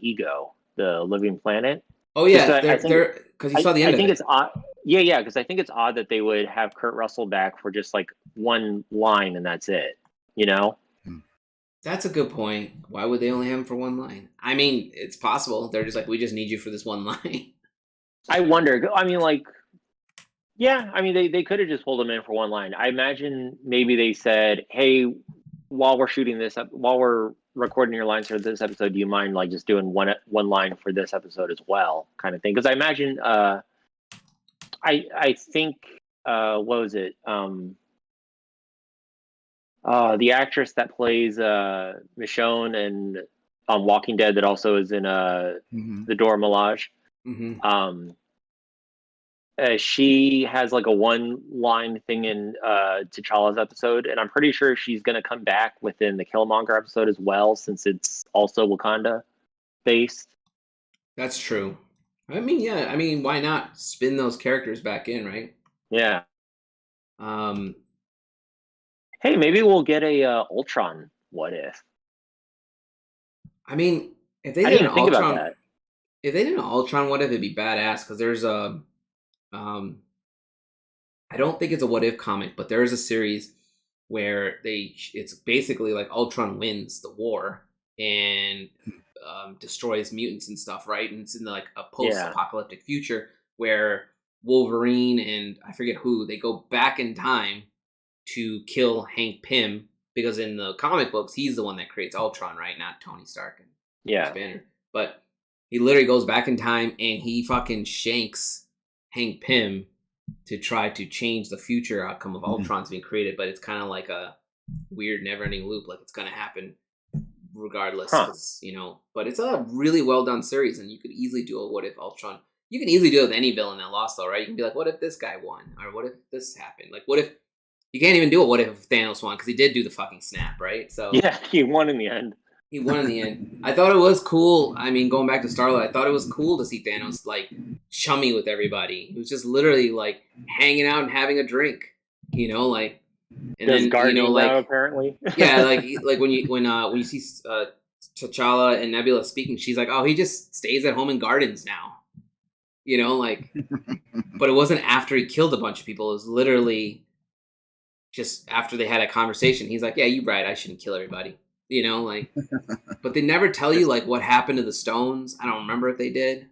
Speaker 2: Ego, the living planet.
Speaker 1: Oh, yeah. Because you saw the end of it.
Speaker 2: It's odd. Yeah, because I think it's odd that they would have Kurt Russell back for just like one line and that's it,
Speaker 1: That's a good point. Why would they only have him for one line? I mean, it's possible. They're just like, we just need you for this one line.
Speaker 2: I wonder. I mean, like, yeah, I mean, they could have just pulled him in for one line. I imagine maybe they said, hey, while we're shooting this up, while we're recording your lines for this episode, do you mind like just doing one line for this episode as well, kind of thing? Because I imagine, I think, what was it? The actress that plays Michonne and on Walking Dead, that also is in the Dora Milaje.
Speaker 1: Mm-hmm.
Speaker 2: She has like a one-line thing in T'Challa's episode, and I'm pretty sure she's going to come back within the Killmonger episode as well, since it's also Wakanda based.
Speaker 1: That's true. I mean, yeah. I mean, why not spin those characters back in, right?
Speaker 2: Yeah. Hey, maybe we'll get a Ultron What If. I
Speaker 1: mean, if they did an Ultron, What If, it'd be badass, because there's a. I don't think it's a What If comic, but there is a series where it's basically like Ultron wins the war and destroys mutants and stuff, right? And it's in like a post-apocalyptic future where Wolverine and I forget who, they go back in time to kill Hank Pym, because in the comic books he's the one that creates Ultron, right? Not Tony Stark and Bruce Banner. But he literally goes back in time and he fucking shanks Hank Pym to try to change the future outcome of Ultron's being created. But it's kind of like a weird never-ending loop, like it's going to happen regardless, but it's a really well done series, and you could easily do a What If Ultron. You can easily do it with any villain that lost, though, right? You can be like, what if this guy won, or what if this happened? Like, what if you can't even do it? What if Thanos won, because he did do the fucking snap, right? So
Speaker 2: yeah, he won in the end.
Speaker 1: I thought it was cool. I mean, going back to Star-Lord, I thought it was cool to see Thanos like chummy with everybody. He was just literally like hanging out and having a drink, like. And
Speaker 2: does
Speaker 1: then
Speaker 2: gardening now, apparently.
Speaker 1: Yeah, like when you see T'Challa and Nebula speaking, she's like, "Oh, he just stays at home and gardens now." You know, like, but it wasn't after he killed a bunch of people. It was literally just after they had a conversation. He's like, "Yeah, you're right. I shouldn't kill everybody." You know, like, but they never tell you like what happened to the stones. I don't remember if they did.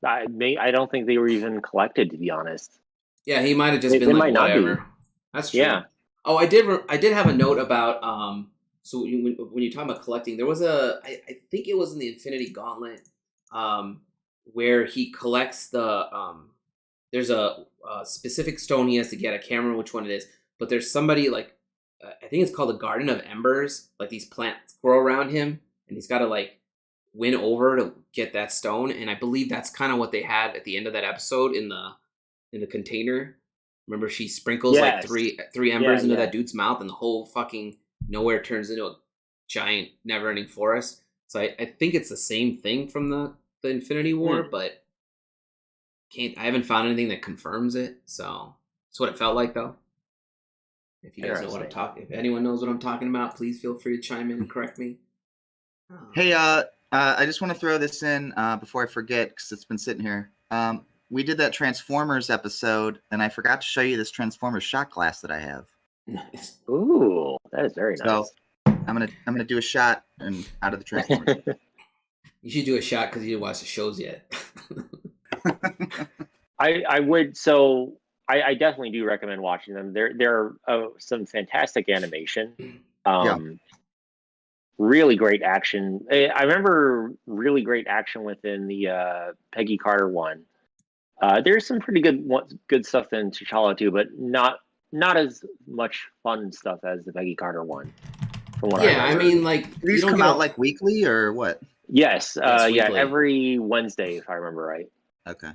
Speaker 2: I don't think they were even collected, to be honest.
Speaker 1: Yeah, he might have just been like, whatever. That's true. Yeah. Oh, I did have a note about so when you talk about collecting, there was I think it was in the Infinity Gauntlet where he collects there's a specific stone he has to get. I can't remember which one it is, but there's somebody like I think it's called the Garden of Embers. Like these plants grow around him, and he's got to like win over to get that stone. And I believe that's kind of what they had at the end of that episode in the container. Remember, she sprinkles like three embers into that dude's mouth, and the whole fucking nowhere turns into a giant, never-ending forest. So I think it's the same thing from the Infinity War, but I haven't found anything that confirms it. So that's what it felt like, though. If you guys know what I'm talking, if anyone knows what I'm talking about, please feel free to chime in and correct me.
Speaker 3: Hey, I just want to throw this in before I forget because it's been sitting here. We did that Transformers episode, and I forgot to show you this Transformers shot glass that I have.
Speaker 1: Nice.
Speaker 2: Ooh, that is very nice.
Speaker 3: So I'm gonna do a shot and out of the Transformers.
Speaker 1: You should do a shot because you didn't watch the shows yet.
Speaker 2: I would. So I definitely do recommend watching them. There are some fantastic animation. Really great action. I remember really great action within the Peggy Carter one. There's some pretty good stuff in T'Challa too, but not as much fun stuff as the Peggy Carter one. From what I
Speaker 3: mean, like these come out like weekly or what?
Speaker 2: Yes, every Wednesday if I remember right.
Speaker 3: Okay.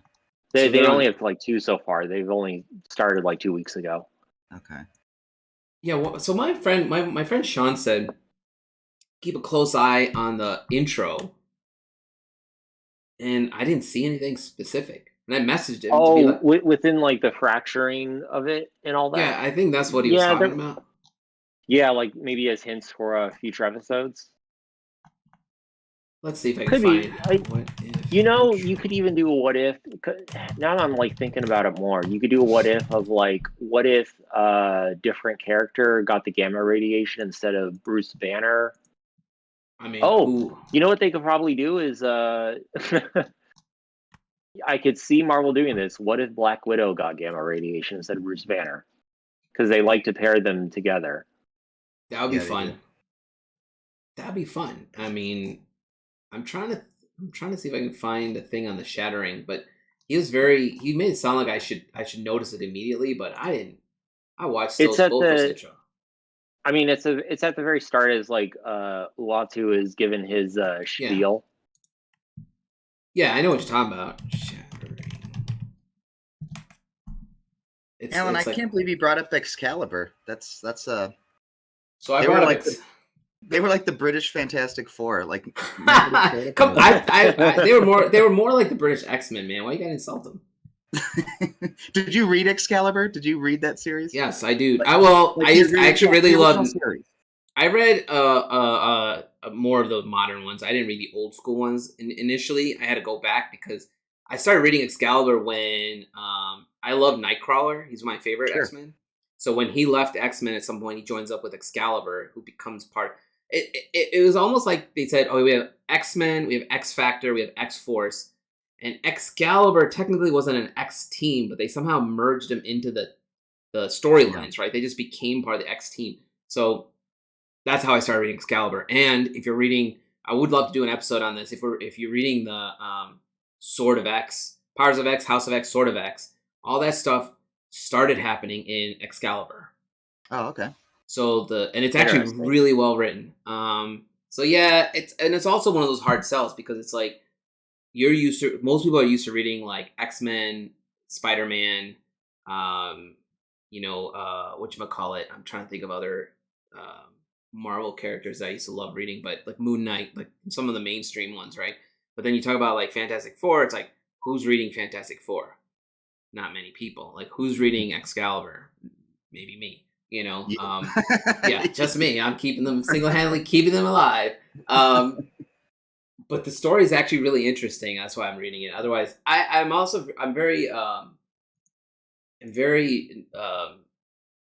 Speaker 2: They only have like 2 so far. They've only started like 2 weeks ago.
Speaker 3: Okay.
Speaker 1: Yeah. Well, so my friend Sean said keep a close eye on the intro, and I didn't see anything specific. And I messaged him.
Speaker 2: Oh, within like the fracturing of it and all that.
Speaker 1: Yeah, I think that's what he was talking about.
Speaker 2: Yeah, like maybe as hints for future episodes.
Speaker 1: Let's see if I can find.
Speaker 2: What if? You know, you could even do a what if. Now I'm like thinking about it more. You could do a what if of like, what if a different character got the gamma radiation instead of Bruce Banner?
Speaker 1: I mean,
Speaker 2: you know what they could probably do is I could see Marvel doing this. What if Black Widow got gamma radiation instead of Bruce Banner? Because they like to pair them together.
Speaker 1: That would be fun. That'd be fun. I mean, I'm trying to see if I can find a thing on the Shattering, but he made it sound like I should notice it immediately, but I didn't. I watched both those intro.
Speaker 2: I mean, it's at the very start as like Uatu is given his spiel.
Speaker 1: Yeah, I know what you're talking about.
Speaker 3: Alan, I can't believe you brought up Excalibur. That's
Speaker 1: So I brought up
Speaker 3: they were like the British Fantastic Four. Like,
Speaker 1: come, they were more like the British X-Men, man. Why you gotta insult them?
Speaker 3: Did you read Excalibur? Did you read that series?
Speaker 1: Yes, I do. I actually really loved. I read more of the modern ones. I didn't read the old school ones initially. I had to go back because I started reading Excalibur when I love Nightcrawler. He's my favorite X-Men. So when he left X-Men at some point, he joins up with Excalibur, who becomes part. It was almost like they said, "Oh, we have X-Men, we have X-Factor, we have X-Force," and Excalibur technically wasn't an X team, but they somehow merged them into the storylines. Right? They just became part of the X team. So that's how I started reading Excalibur. And if you're reading, I would love to do an episode on this. If you're reading the Sword of X, Powers of X, House of X, Sword of X, all that stuff started happening in Excalibur.
Speaker 3: Oh, okay.
Speaker 1: So it's actually really well written. So yeah, it's also one of those hard sells because it's like most people are used to reading like X-Men, Spider-Man, whatchamacallit. I'm trying to think of other Marvel characters that I used to love reading, but like Moon Knight, like some of the mainstream ones, right? But then you talk about like Fantastic Four, it's like, who's reading Fantastic Four? Not many people. Like, who's reading Excalibur? Maybe me. Yeah, just me. I'm keeping them single-handedly, keeping them alive. But the story is actually really interesting. That's why I'm reading it. Otherwise, I'm very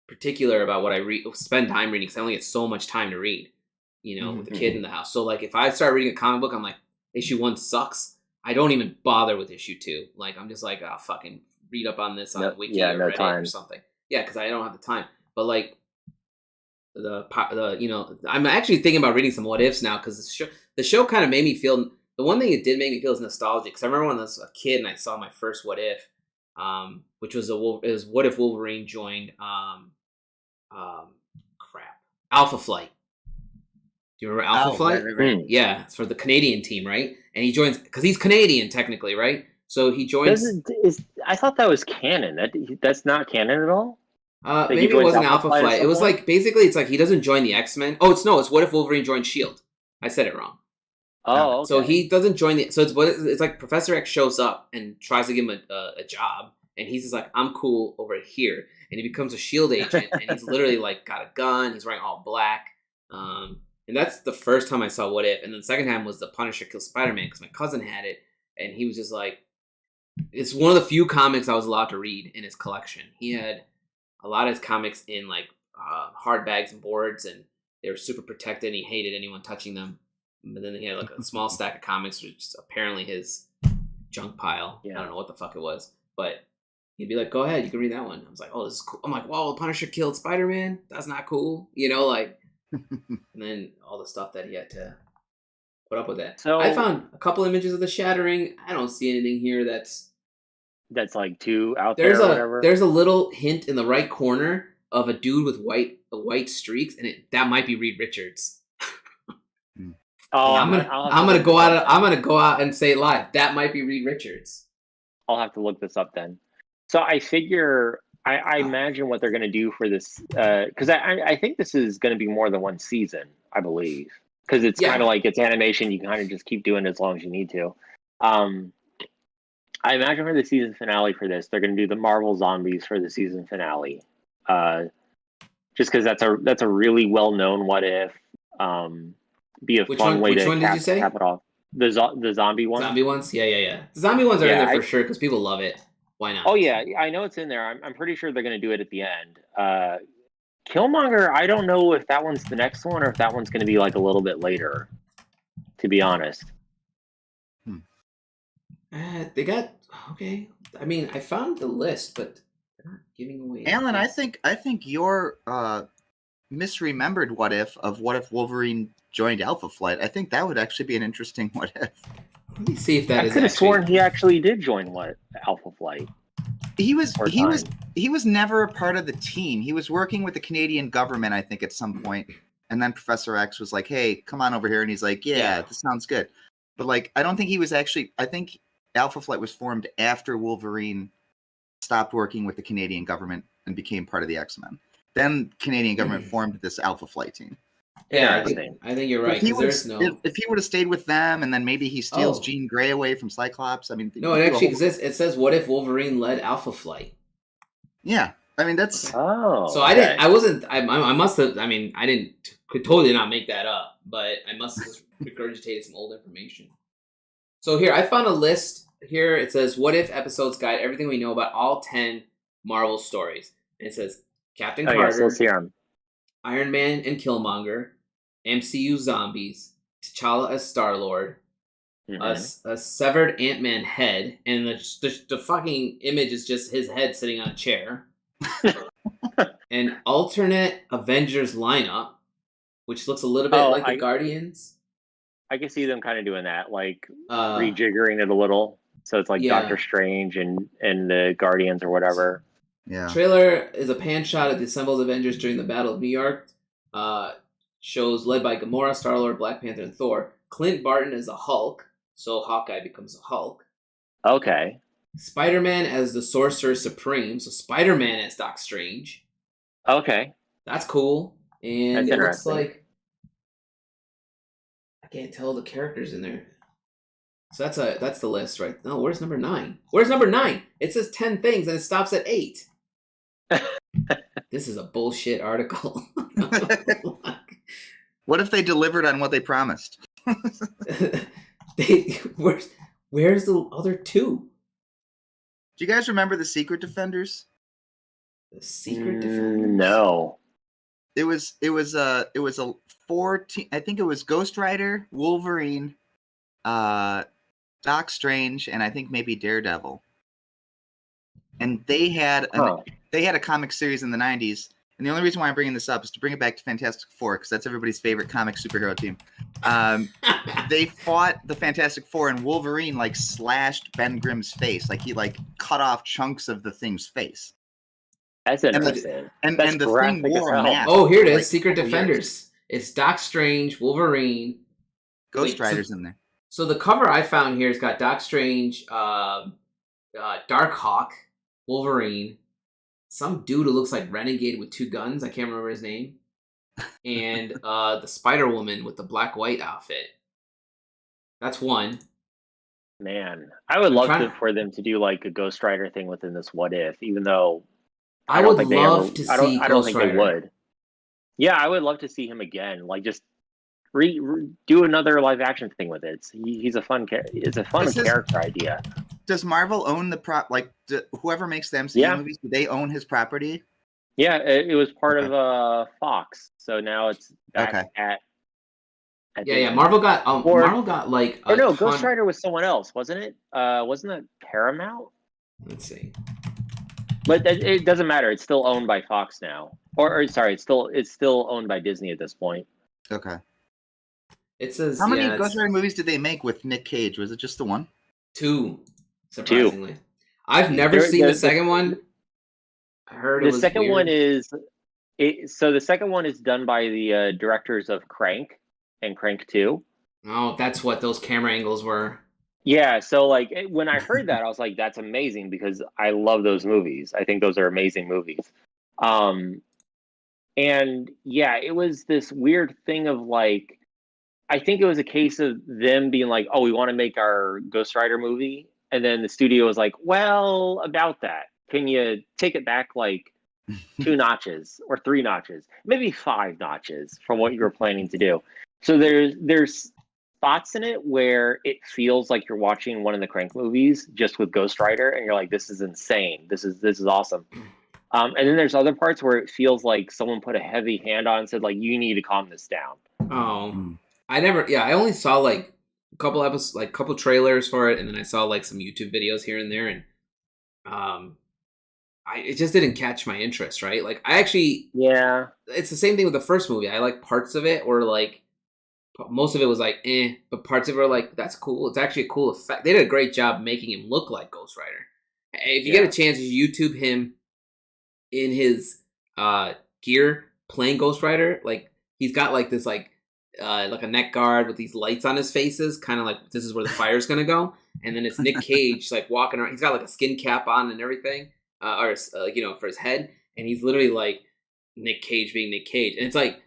Speaker 1: particular about what I spend time reading, because I only get so much time to read, with a kid in the house. So like, if I start reading a comic book, I'm like, issue 1 sucks. I don't even bother with issue 2. Like, I'm just like, oh, fucking read up on this on Wiki or Reddit or something. Yeah, because I don't have the time. But like I'm actually thinking about reading some What Ifs now, because the show kind of made me feel. The one thing it did make me feel is nostalgic, because I remember when I was a kid and I saw my first What If, which was What If Wolverine joined Alpha Flight. Do you remember Alpha Flight?
Speaker 3: Right.
Speaker 1: Yeah, it's for the Canadian team, right? And he joins because he's Canadian technically, right? So he joins.
Speaker 2: I thought that was canon. That's not canon at all.
Speaker 1: Maybe it wasn't Alpha Flight. It was like, basically, it's like he doesn't join the X-Men. Oh, it's What If Wolverine joined S.H.I.E.L.D. I said it wrong.
Speaker 2: Oh, okay.
Speaker 1: So he doesn't join it's like Professor X shows up and tries to give him a job, and he's just like, I'm cool over here, and he becomes a S.H.I.E.L.D. agent, and he's literally like got a gun, he's wearing all black, and that's the first time I saw What If, and then the second time was the Punisher kills Spider-Man, because my cousin had it, and he was just like, it's one of the few comics I was allowed to read in his collection. He had a lot of his comics in like hard bags and boards, and they were super protected, and he hated anyone touching them. But then he had like a small stack of comics, which is apparently his junk pile. Yeah. I don't know what the fuck it was, but he'd be like, "Go ahead, you can read that one." I was like, "Oh, this is cool." I'm like, "Wow, Punisher killed Spider-Man? That's not cool," like. And then all the stuff that he had to put up with that. So I found a couple images of the Shattering. I don't see anything here that's
Speaker 2: like too out there or whatever.
Speaker 1: There's a little hint in the right corner of a dude with white streaks, and that might be Reed Richards.
Speaker 2: Oh,
Speaker 1: I'm gonna go out and say it live. That might be Reed Richards.
Speaker 2: I'll have to look this up then. So I figure, I imagine what they're going to do for this, because I think this is going to be more than one season, I believe, because it's kind of like it's animation. You can kind of just keep doing it as long as you need to. I imagine for the season finale for this, they're going to do the Marvel Zombies for the season finale, just because that's a really well known What If. Be a fun way to cap it off. The zombie ones.
Speaker 1: Zombie ones, yeah. The zombie ones are in there for sure because people love it. Why not?
Speaker 2: Oh yeah, I know it's in there. I'm pretty sure they're going to do it at the end. Killmonger, I don't know if that one's the next one or if that one's going to be like a little bit later. To be honest.
Speaker 1: They got okay. I mean, I found the list, but they're not giving away.
Speaker 3: Alan, I think you're misremembered What If Wolverine joined Alpha Flight. I think that would actually be an interesting What If.
Speaker 1: Let me see if that
Speaker 2: I could have sworn he actually did join Alpha Flight.
Speaker 3: He was never a part of the team. He was working with the Canadian government, I think, at some point. And then Professor X was like, "Hey, come on over here," and he's like, "Yeah, this sounds good." But like, I don't think he was actually. I think Alpha Flight was formed after Wolverine stopped working with the Canadian government and became part of the X-Men. Then Canadian government formed this Alpha Flight team.
Speaker 1: Yeah, I think you're right.
Speaker 3: If he would have stayed with them, and then maybe he steals Jean Grey away from Cyclops. I mean,
Speaker 1: no, it actually exists. It says, "What if Wolverine led Alpha Flight?"
Speaker 3: Yeah, I mean that's.
Speaker 2: Oh,
Speaker 1: so I didn't. I wasn't. I must have. I mean, I didn't. Could totally not make that up, but I must have just regurgitated some old information. So here, I found a list. Here it says, "What If Episodes Guide Everything We Know About All 10 Marvel Stories." And it says Captain Carter,
Speaker 2: let's hear 'em.
Speaker 1: Iron Man and Killmonger, MCU Zombies, T'Challa as Star-Lord, a severed Ant-Man head, and the fucking image is just his head sitting on a chair. An alternate Avengers lineup, which looks a little bit like the Guardians.
Speaker 2: I can see them kind of doing that, like rejiggering it a little. So it's like Doctor Strange and the Guardians or whatever.
Speaker 3: Yeah.
Speaker 1: Trailer is a pan shot at the assembled Avengers during the Battle of New York. Shows led by Gamora, Star-Lord, Black Panther, and Thor. Clint Barton as the Hulk, so Hawkeye becomes a Hulk.
Speaker 2: Okay.
Speaker 1: Spider-Man as the Sorcerer Supreme, so Spider-Man as Doc Strange.
Speaker 2: Okay.
Speaker 1: That's cool. And
Speaker 2: it
Speaker 1: looks like I can't tell the characters in there. So that's the list, right? No, where's number 9? Where's number 9? It says 10 things and it stops at 8. This is a bullshit article.
Speaker 3: What if they delivered on what they promised?
Speaker 1: Where's the other two?
Speaker 3: Do you guys remember the Secret Defenders?
Speaker 1: The Secret Defenders?
Speaker 2: No.
Speaker 3: It was a 14. I think it was Ghost Rider, Wolverine, Doc Strange, and I think maybe Daredevil. And they had a comic series in the 90s. And the only reason why I'm bringing this up is to bring it back to Fantastic Four, because that's everybody's favorite comic superhero team. They fought the Fantastic Four, and Wolverine like slashed Ben Grimm's face, like he like cut off chunks of the thing's face.
Speaker 2: That's interesting.
Speaker 3: And the thing wore a mask.
Speaker 1: Oh, here it is. Like, Secret Defenders. It's Doc Strange, Wolverine.
Speaker 3: Ghost Rider's in there.
Speaker 1: So the cover I found here has got Doc Strange, Dark Hawk, Wolverine, some dude who looks like Renegade with two guns. I can't remember his name. And the Spider-Woman with the black-white outfit. That's one.
Speaker 2: Man, I would love for them to do like a Ghost Rider thing within this What If, even though
Speaker 1: I would love to see Ghost Rider.
Speaker 2: I don't think they would. Yeah, I would love to see him again. Like just do another live action thing with it. He's a fun It's a fun character idea.
Speaker 3: Does Marvel own the whoever makes the MCU movies? Do they own his property?
Speaker 2: Yeah, it was part of Fox, so now it's back at
Speaker 1: Marvel got like.
Speaker 2: Ghost Rider was someone else, wasn't it? Wasn't it Paramount?
Speaker 1: Let's see.
Speaker 2: But it doesn't matter. It's still owned by Fox now, or sorry, it's still owned by Disney at this point.
Speaker 3: Okay.
Speaker 1: It says
Speaker 3: how many Ghost Rider movies did they make with Nick Cage? Was it just the one?
Speaker 1: Two, surprisingly. I've never seen the second one. I heard
Speaker 2: the second one is. So the second one is done by the directors of Crank and Crank 2.
Speaker 1: Oh, that's what those camera angles were.
Speaker 2: Yeah, so like when I heard that, I was like, "That's amazing," because I love those movies. I think those are amazing movies. And yeah, it was this weird thing of like, I think it was a case of them being like, "Oh, we want to make our Ghost Rider movie," and then the studio was like, "Well, about that, can you take it back like 2 notches or 3 notches, maybe 5 notches from what you were planning to do?" So there's spots in it where it feels like you're watching one of the Crank movies just with Ghost Rider, and you're like, "This is insane. This is awesome." And then there's other parts where it feels like someone put a heavy hand on and said, like, "You need to calm this down."
Speaker 1: Oh, I only saw like a couple episodes, like a couple trailers for it, and then I saw like some YouTube videos here and there, and it just didn't catch my interest, right? Like I actually, it's the same thing with the first movie. I like parts of it, or like most of it was like, but parts of it were like, that's cool. It's actually a cool effect. They did a great job making him look like Ghost Rider. If you get a chance, you YouTube him in his gear playing Ghost Rider. Like he's got like this like a neck guard with these lights on his faces, kind of like this is where the fire's gonna go. And then it's Nick Cage like walking around. He's got like a skin cap on and everything, for his head, and he's literally like Nick Cage being Nick Cage. And it's like,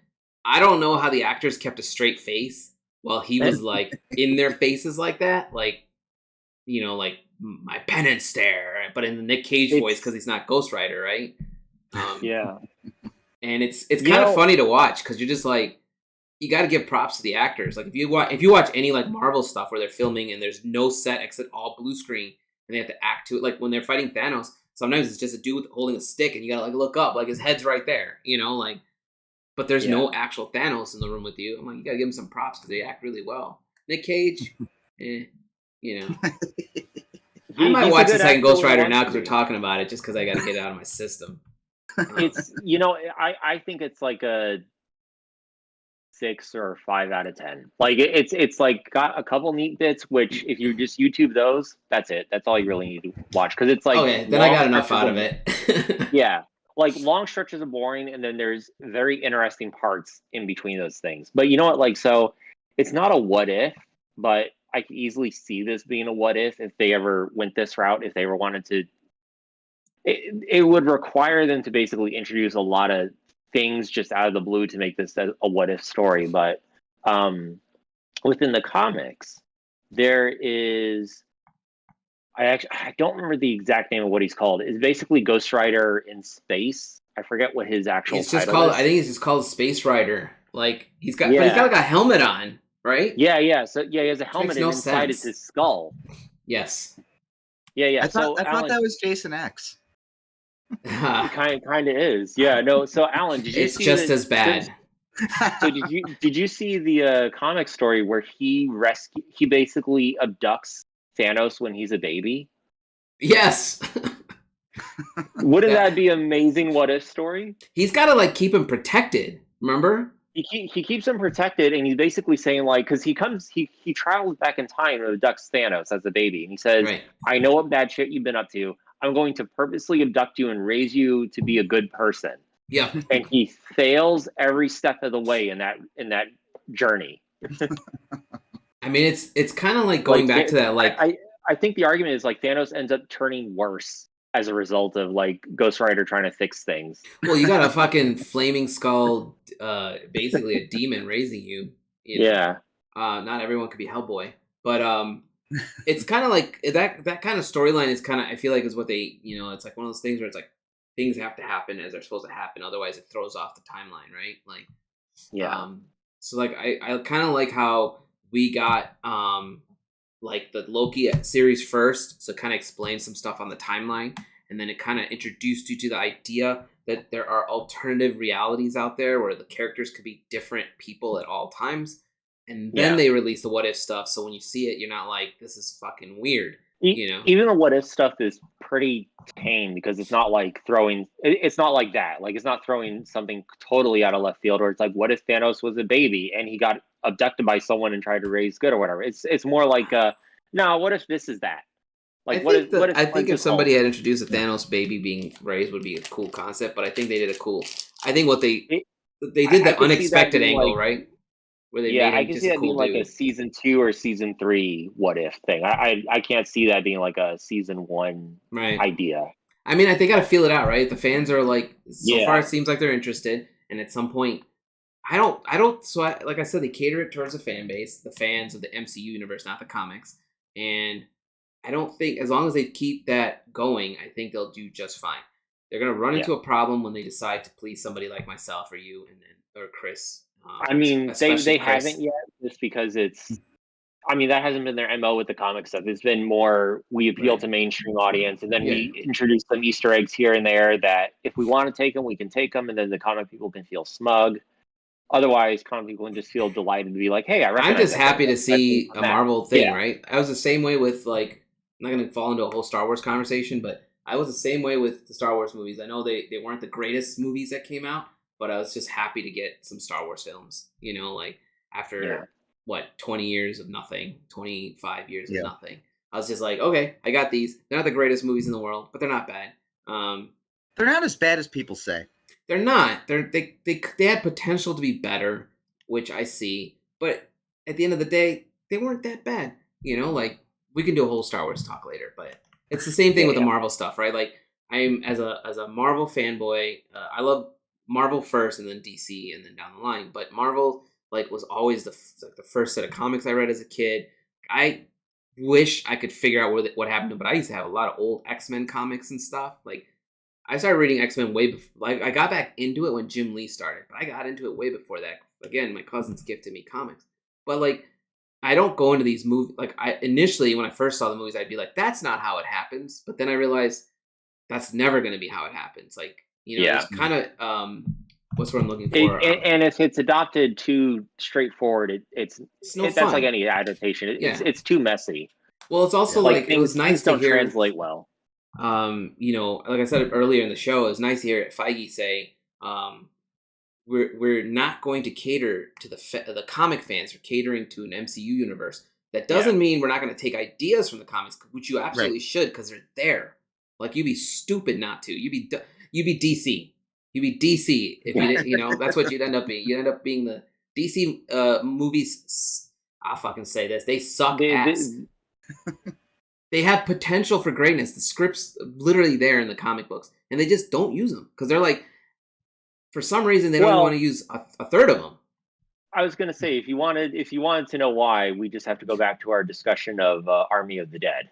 Speaker 1: I don't know how the actors kept a straight face while he was like in their faces like that, like like my penance stare, but in the Nick Cage voice because he's not Ghost Rider, right? And it's kind of funny to watch because you're just like, you got to give props to the actors. Like if you watch any like Marvel stuff where they're filming and there's no set except all blue screen and they have to act to it, like when they're fighting Thanos, sometimes it's just a dude holding a stick and you gotta like look up, like his head's right there, like. But there's no actual Thanos in the room with you. I'm like, you gotta give him some props because they act really well. Nick Cage, I might watch the second Ghost Rider now because we're talking about it, just because I gotta get it out of my system.
Speaker 2: It's I think it's like a 6 or 5 out of 10. Like it's like got a couple neat bits, which if you just YouTube those, that's it. That's all you really need to watch because it's like
Speaker 1: okay, then I got enough out of it.
Speaker 2: Yeah. Like long stretches are boring, and then there's very interesting parts in between those things. But you know what? Like, so it's not a what if, but I could easily see this being a what if they ever went this route. If they ever wanted to, it would require them to basically introduce a lot of things just out of the blue to make this a what if story. But within the comics, there is. I don't remember the exact name of what he's called. It's basically Ghost Rider in space, I forget what his actual
Speaker 1: He's just
Speaker 2: title
Speaker 1: called.
Speaker 2: is.
Speaker 1: I think he's just called Space Rider. Like but he's got like a helmet on, right?
Speaker 2: Yeah. So he has a helmet, and inside is his skull.
Speaker 1: Yes.
Speaker 2: Yeah.
Speaker 3: I thought that was Jason X.
Speaker 2: It kind of is. Yeah. No. So Alan, did you
Speaker 1: it's
Speaker 2: see?
Speaker 1: It's just as bad.
Speaker 2: So did you see the comic story where he basically abducts Thanos when he's a baby?
Speaker 1: Yes.
Speaker 2: Wouldn't that be amazing? What if story?
Speaker 1: He's got to like keep him protected. Remember?
Speaker 2: He keeps him protected, and he's basically saying like, because he travels back in time and abducts Thanos as a baby, and he says,
Speaker 1: right.
Speaker 2: "I know what bad shit you've been up to. I'm going to purposely abduct you and raise you to be a good person."
Speaker 1: Yeah.
Speaker 2: And he fails every step of the way in that journey.
Speaker 1: I mean, it's kind of like going back to that. Like,
Speaker 2: I think the argument is like Thanos ends up turning worse as a result of like Ghost Rider trying to fix things.
Speaker 1: Well, you got a fucking flaming skull, basically a demon raising you. You know?
Speaker 2: Yeah.
Speaker 1: Not everyone could be Hellboy, but it's kind of like that kind of storyline is kind of, I feel like, is what they, it's like one of those things where it's like things have to happen as they're supposed to happen, otherwise it throws off the timeline, right? Like,
Speaker 2: yeah.
Speaker 1: So like I kind of like how we got like the Loki series first, so kind of explain some stuff on the timeline, and then it kind of introduced you to the idea that there are alternative realities out there where the characters could be different people at all times, and then they release the what if stuff, so when you see it, you're not like, this is fucking weird.
Speaker 2: Even the what if stuff is pretty tame because it's not like it's not like that. Like, it's not throwing something totally out of left field, or it's like, what if Thanos was a baby and he got abducted by someone and tried to raise good or whatever. It's more like no, what if this is that? Like,
Speaker 1: I think if somebody had introduced a Thanos baby being raised would be a cool concept, but I think they did a cool. I think what they did the unexpected angle, like, right? Where they made him,
Speaker 2: I can see that being like a season 2 or season 3 what if thing. I can't see that being like a season 1 idea.
Speaker 1: I mean, they got to feel it out, right? The fans are like, so far it seems like they're interested, and at some point, I don't. So like I said, they cater it towards the fan base, the fans of the MCU universe, not the comics. And I don't think, as long as they keep that going, I think they'll do just fine. They're gonna run into a problem when they decide to please somebody like myself or you, or Chris.
Speaker 2: I mean, they haven't yet, just because it's. I mean, that hasn't been their MO with the comic stuff. It's been more, we appeal to mainstream audience, and then we introduce some Easter eggs here and there that if we want to take them, we can take them, and then the comic people can feel smug. Otherwise, comic people can just feel delighted to be like, hey, I'm
Speaker 1: just happy to see a Marvel thing, right? I was the same way with, like, I'm not going to fall into a whole Star Wars conversation, but I was the same way with the Star Wars movies. I know they weren't the greatest movies that came out, but I was just happy to get some Star Wars films, like after, 20 years of nothing, 25 years of nothing. I was just like, okay, I got these. They're not the greatest movies in the world, but they're not bad.
Speaker 3: They're not as bad as people say.
Speaker 1: They're not. They had potential to be better, which I see. But at the end of the day, they weren't that bad. Like, we can do a whole Star Wars talk later, but it's the same thing with the Marvel stuff, right? Like, I'm as a Marvel fanboy, I love Marvel first and then DC and then down the line. But Marvel, like, was always the first set of comics I read as a kid. I wish I could figure out what happened to them, but I used to have a lot of old X-Men comics and stuff. Like, I started reading X-Men way before. Like, I got back into it when Jim Lee started, but I got into it way before that. Again, my cousins gifted me comics. But, like, I don't go into these movies. Like, initially, when I first saw the movies, I'd be like, that's not how it happens. But then I realized that's never going to be how it happens. Like, it's kind of, what's what I'm looking for.
Speaker 2: And if it's adopted too straightforward, it's no fun. That's like any adaptation. It's too messy.
Speaker 1: Well, it's also like it was nice to hear.
Speaker 2: Translate well.
Speaker 1: Like I said earlier in the show, it was nice to hear Feige say, we're not going to cater to the comic fans. We're catering to an MCU universe. That doesn't mean we're not going to take ideas from the comics, which you absolutely should, because they're there. Like, you'd be stupid not to. You'd be DC. You'd be DC if you didn't. That's what you'd end up being. You'd end up being the DC movies. I'll fucking say this: they suck ass. They have potential for greatness. The script's literally there in the comic books, and they just don't use them because they're like, for some reason, they don't even want to use a third of them.
Speaker 2: I was going to say, if you wanted to know why, we just have to go back to our discussion of Army of the Dead.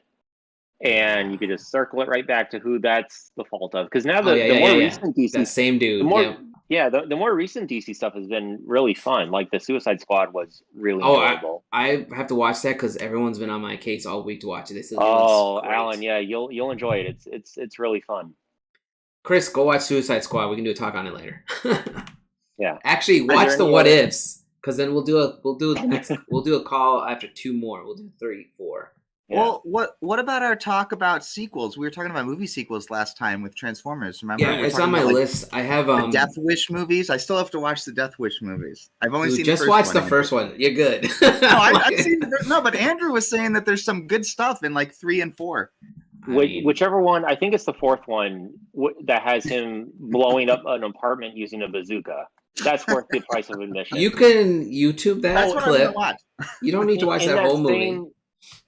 Speaker 2: and you could just circle it right back to who that's the fault of. Because now
Speaker 1: Oh, yeah,
Speaker 2: the
Speaker 1: yeah,
Speaker 2: more
Speaker 1: yeah, yeah.
Speaker 2: recent DC,
Speaker 1: That same dude.
Speaker 2: the more
Speaker 1: Yeah.
Speaker 2: yeah, the more recent DC stuff has been really fun. Like the Suicide Squad was really
Speaker 1: Oh,
Speaker 2: enjoyable.
Speaker 1: I have to watch that because everyone's been on my case all week to watch it. They said it
Speaker 2: Oh,
Speaker 1: looks great.
Speaker 2: Alan, yeah, you'll enjoy it. It's really fun.
Speaker 1: Chris, go watch Suicide Squad. We can do a talk on it later.
Speaker 2: Yeah.
Speaker 1: Actually, watch the
Speaker 2: any
Speaker 1: what
Speaker 2: other-
Speaker 1: ifs, because then we'll do a call after 2 more. We'll do 3, 4.
Speaker 3: Yeah. Well, what about our talk about sequels? We were talking about movie sequels last time with Transformers. Remember?
Speaker 1: Yeah, it's on my list. I have
Speaker 3: the Death Wish movies. I still have to watch the Death Wish movies. I've only seen.
Speaker 1: Just watch the first one. You're good.
Speaker 3: I've seen. No, but Andrew was saying that there's some good stuff in like 3 and 4.
Speaker 2: Whichever one, I think it's the 4th one that has him blowing up an apartment using a bazooka. That's worth the price of admission.
Speaker 1: You can YouTube that clip. You don't need to watch that whole movie.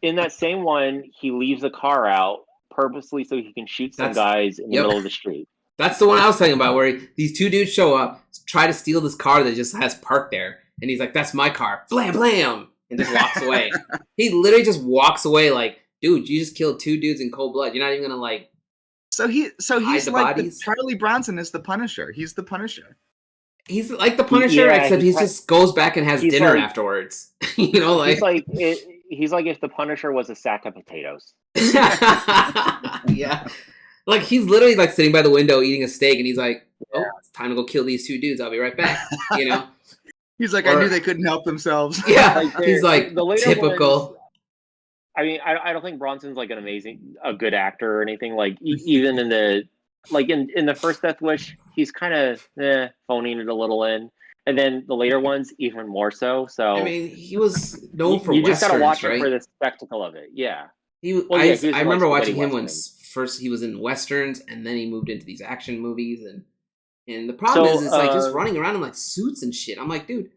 Speaker 2: In that same one, he leaves a car out purposely so he can shoot some guys in the middle of the street.
Speaker 1: That's the one I was talking about, where these 2 dudes show up, try to steal this car that just has parked there, and he's like, "That's my car!" Blam, blam, and just walks away. He literally just walks away, like, dude, you just killed 2 dudes in cold blood. You're not even gonna like.
Speaker 3: So he's like Charlie Bronson is the Punisher. He's the Punisher.
Speaker 1: He's like the Punisher, except he just goes back and has dinner afterwards. You know, like
Speaker 2: he's like if the Punisher was a sack of potatoes.
Speaker 1: Yeah, like he's literally like sitting by the window eating a steak, and he's like, "Oh, it's time to go kill these 2 dudes. I'll be right back." You know,
Speaker 3: he's like, "I knew they couldn't help themselves."
Speaker 1: Yeah, he's like typical.
Speaker 2: Ones, I mean, I don't think Bronson's like a good actor or anything. Like even in the first Death Wish, he's kind of phoning it a little in. And then the later ones, even more so. So
Speaker 1: I mean, he was known for
Speaker 2: you
Speaker 1: westerns,
Speaker 2: just gotta watch
Speaker 1: right?
Speaker 2: it for the spectacle of it. Yeah.
Speaker 1: I remember watching him when first he was in westerns, and then he moved into these action movies. And the problem is like just running around in like suits and shit. I'm like, dude,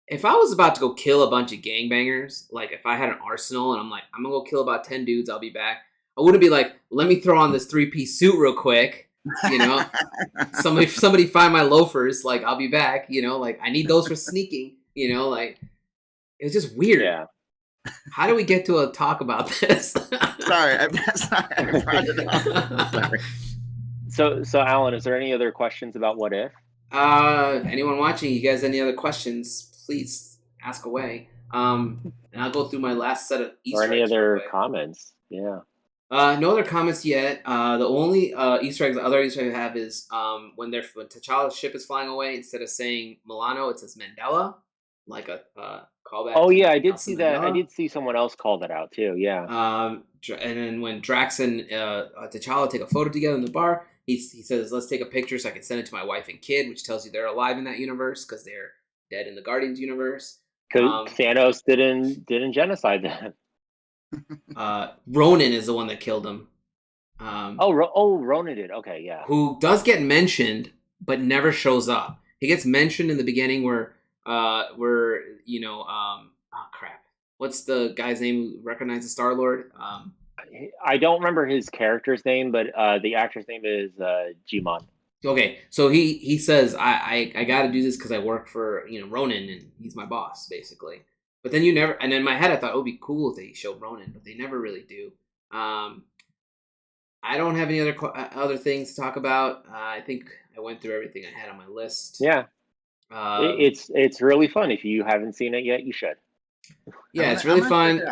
Speaker 1: if I was about to go kill a bunch of gangbangers, like if I had an arsenal and I'm like, I'm gonna go kill about 10 dudes, I'll be back. I wouldn't be like, let me throw on this 3-piece suit real quick. You know, somebody find my loafers, like I'll be back. You know, like I need those for sneaking. You know, like it's just weird.
Speaker 2: Yeah.
Speaker 1: How do we get to a talk about this?
Speaker 3: Sorry, I brought it up. Sorry.
Speaker 2: So Alan, is there any other questions about What If?
Speaker 1: Anyone watching? You guys, any other questions? Please ask away. And I'll go through my last set of Easter eggs.
Speaker 2: Or any other comments? Yeah.
Speaker 1: No other comments yet. The only Easter eggs, other Easter eggs I have is when T'Challa's ship is flying away, instead of saying Milano, it says Mandela, like a callback.
Speaker 2: Oh yeah, I did see that. I did see someone else call that out too. Yeah.
Speaker 1: And then when Drax and T'Challa take a photo together in the bar, he says, "Let's take a picture so I can send it to my wife and kid," which tells you they're alive in that universe because they're dead in the Guardians universe.
Speaker 2: Because Thanos didn't genocide them.
Speaker 1: Ronan is the one that killed him.
Speaker 2: Ronan did. Okay, yeah.
Speaker 1: Who does get mentioned, but never shows up. He gets mentioned in the beginning where crap. What's the guy's name who recognizes Star-Lord?
Speaker 2: I don't remember his character's name, but the actor's name is Jimon.
Speaker 1: Okay, so he says, I got to do this because I work for Ronan and he's my boss, basically. But then and in my head I thought it would be cool if they showed Ronan, but they never really do. I don't have any other things to talk about. I think I went through everything I had on my list.
Speaker 2: Yeah, it's really fun. If you haven't seen it yet, you should.
Speaker 1: Yeah, it's really fun.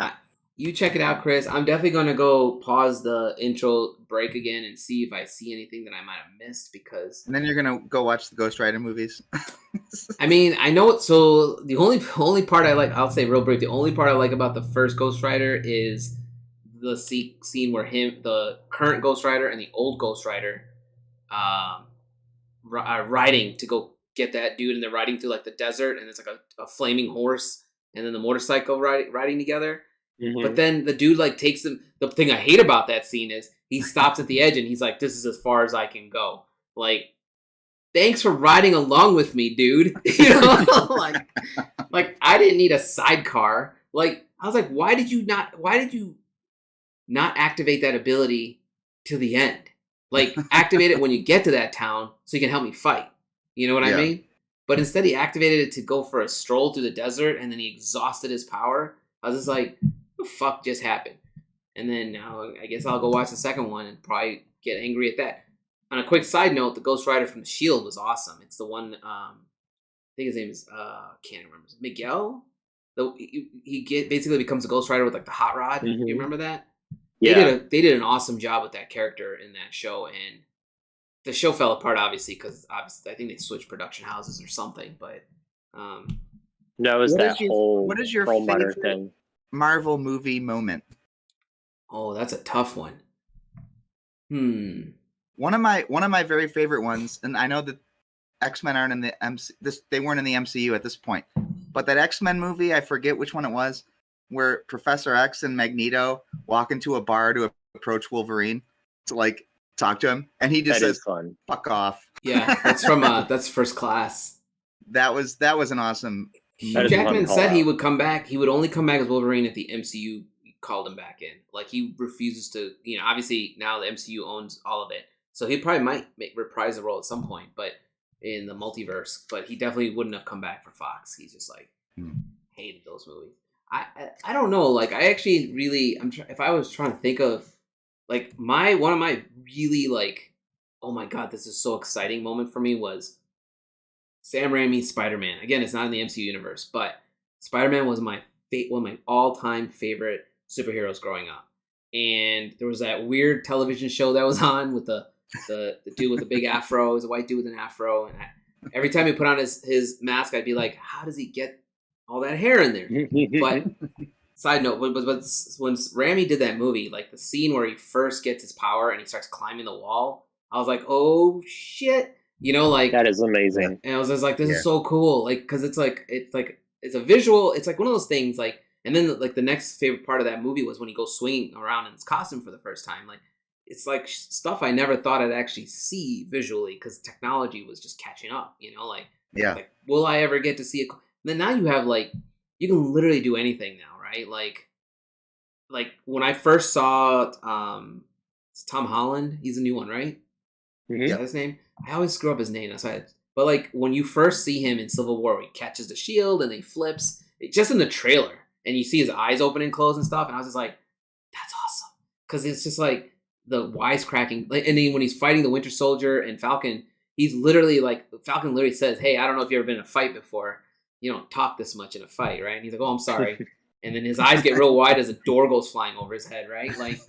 Speaker 1: You check it out, Chris. I'm definitely going to go pause the intro break again and see if I see anything that I might have missed, because...
Speaker 3: And then you're going to go watch the Ghost Rider movies.
Speaker 1: I mean, I know it. So the only part I like, I'll say real brief, the only part I like about the first Ghost Rider is the scene where the current Ghost Rider and the old Ghost Rider are riding to go get that dude, and they're riding through like the desert, and it's like a flaming horse and then the motorcycle riding together. Mm-hmm. But then the dude like takes them. The thing I hate about that scene is he stops at the edge and he's like, "This is as far as I can go." Like, thanks for riding along with me, dude. like I didn't need a sidecar. Like, I was like, why did you not activate that ability to the end? Like, activate it when you get to that town so you can help me fight. You know what I mean? But instead he activated it to go for a stroll through the desert, and then he exhausted his power. I was just like, what the fuck just happened? And then now I guess I'll go watch the second one and probably get angry at that. On a quick side note, the Ghost Rider from the Shield was awesome. It's the one, I think his name is, can't remember, Miguel? He basically becomes a Ghost Rider with like the hot rod.
Speaker 2: Mm-hmm.
Speaker 1: You remember that?
Speaker 2: Yeah.
Speaker 1: They did an awesome job with that character in that show, and the show fell apart obviously because I think they switched production houses or something. But
Speaker 2: no, it was
Speaker 3: what is your favorite
Speaker 2: thing.
Speaker 3: Marvel movie moment?
Speaker 1: Oh, that's a tough one.
Speaker 3: One of my very favorite ones, and I know that X-Men aren't in the they weren't in the MCU at this point, but that X-Men movie, I forget which one it was, where Professor X and Magneto walk into a bar to approach Wolverine to like talk to him, and he just says,
Speaker 2: fun.
Speaker 3: "Fuck off."
Speaker 1: Yeah, that's from that's First Class.
Speaker 3: That was an awesome.
Speaker 1: Hugh Jackman said he would come back. He would only come back as Wolverine if the MCU called him back in. Like, he refuses to. Obviously now the MCU owns all of it, so he probably might reprise the role at some point, but in the multiverse. But he definitely wouldn't have come back for Fox. He's just like hated those movies. I don't know. Like, I actually really if I was trying to think of like one of my really like, oh my god, this is so exciting moment for me was Sam Raimi's Spider-Man. Again, it's not in the MCU universe, but Spider-Man was one of my all-time favorite superheroes growing up. And there was that weird television show that was on with the dude with the big afro. It was a white dude with an afro, and every time he put on his mask, I'd be like, how does he get all that hair in there? But side note, but when Raimi did that movie, like the scene where he first gets his power and he starts climbing the wall, I was like, oh shit. Like, that
Speaker 2: is amazing.
Speaker 1: And I was just like, this is so cool. Like, cause it's a visual, it's like one of those things, like, and then like the next favorite part of that movie was when he goes swinging around in his costume for the first time. Like, it's like stuff I never thought I'd actually see visually because technology was just catching up, like, will I ever get to see it? Then now you have like, you can literally do anything now, right? Like when I first saw it's Tom Holland, he's a new one, right?
Speaker 2: Mm-hmm.
Speaker 1: Is that his name? I always screw up his name. But like when you first see him in Civil War, he catches the shield and then he flips. Just in the trailer, and you see his eyes open and close and stuff, and I was just like, that's awesome, because it's just like the wisecracking. Like, and then when he's fighting the Winter Soldier and Falcon, he's literally like, Falcon literally says, "Hey, I don't know if you've ever been in a fight before. You don't talk this much in a fight, right?" And he's like, "Oh, I'm sorry." And then his eyes get real wide as a door goes flying over his head, right? Like,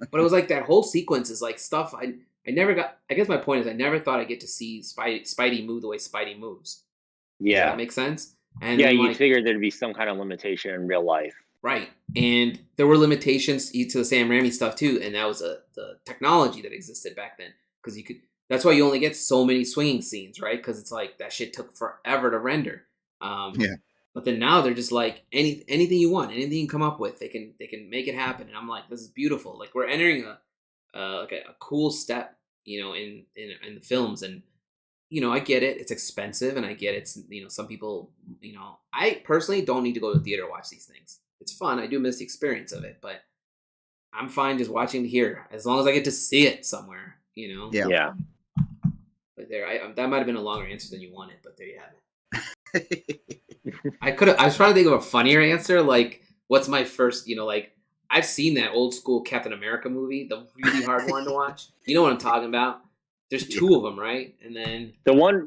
Speaker 1: but it was like that whole sequence is like stuff I never got. I guess my point is I never thought I'd get to see Spidey move the way Spidey moves.
Speaker 2: Yeah.
Speaker 1: Does that make sense? And
Speaker 2: yeah, you figured thered be some kind of limitation in real life.
Speaker 1: Right. And there were limitations to the Sam Raimi stuff too, and that was the technology that existed back then. Because that's why you only get so many swinging scenes, right? Because it's like that shit took forever to render. But then now they're just like anything you want, anything you can come up with, they can make it happen. And I'm like, this is beautiful. Like, we're entering a cool step, in the films. And I get it, it's expensive, and I get it's some people, I personally don't need to go to the theater to watch these things. It's fun. I do miss the experience of it, but I'm fine just watching it here as long as I get to see it somewhere.
Speaker 2: Yeah.
Speaker 1: But that might have been a longer answer than you wanted, but there you have it. I was trying to think of a funnier answer, like what's my first, like I've seen that old school Captain America movie, the really hard one to watch. You know what I'm talking about? There's two of them, right? And then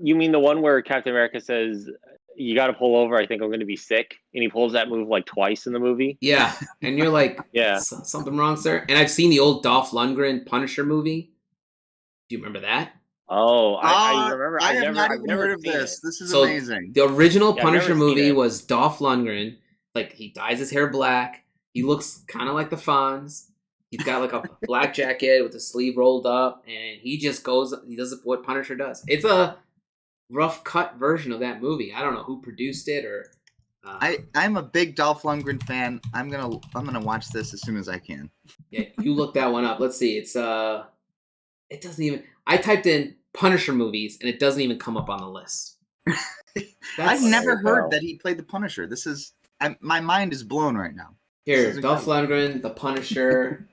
Speaker 2: you mean the one where Captain America says, "You got to pull over, I think I'm going to be sick," and he pulls that move like twice in the movie.
Speaker 1: Yeah, and you're like,
Speaker 2: yeah,
Speaker 1: something wrong, sir. And I've seen the old Dolph Lundgren Punisher movie. Do you remember that?
Speaker 2: Oh, I remember.
Speaker 3: I have not even heard of this. This is amazing.
Speaker 1: The original Punisher movie was Dolph Lundgren. Like, he dyes his hair black. He looks kind of like the Fonz. He's got like a black jacket with the sleeve rolled up, and he just goes. He does what Punisher does. It's a rough cut version of that movie. I don't know who produced it or.
Speaker 3: I'm a big Dolph Lundgren fan. I'm gonna watch this as soon as I can.
Speaker 1: Yeah, you look that one up. Let's see. It's it doesn't even. I typed in Punisher movies, and it doesn't even come up on the list.
Speaker 3: I've never heard that he played the Punisher. This is my mind is blown right now.
Speaker 1: Here, Dolph Lundgren, the Punisher.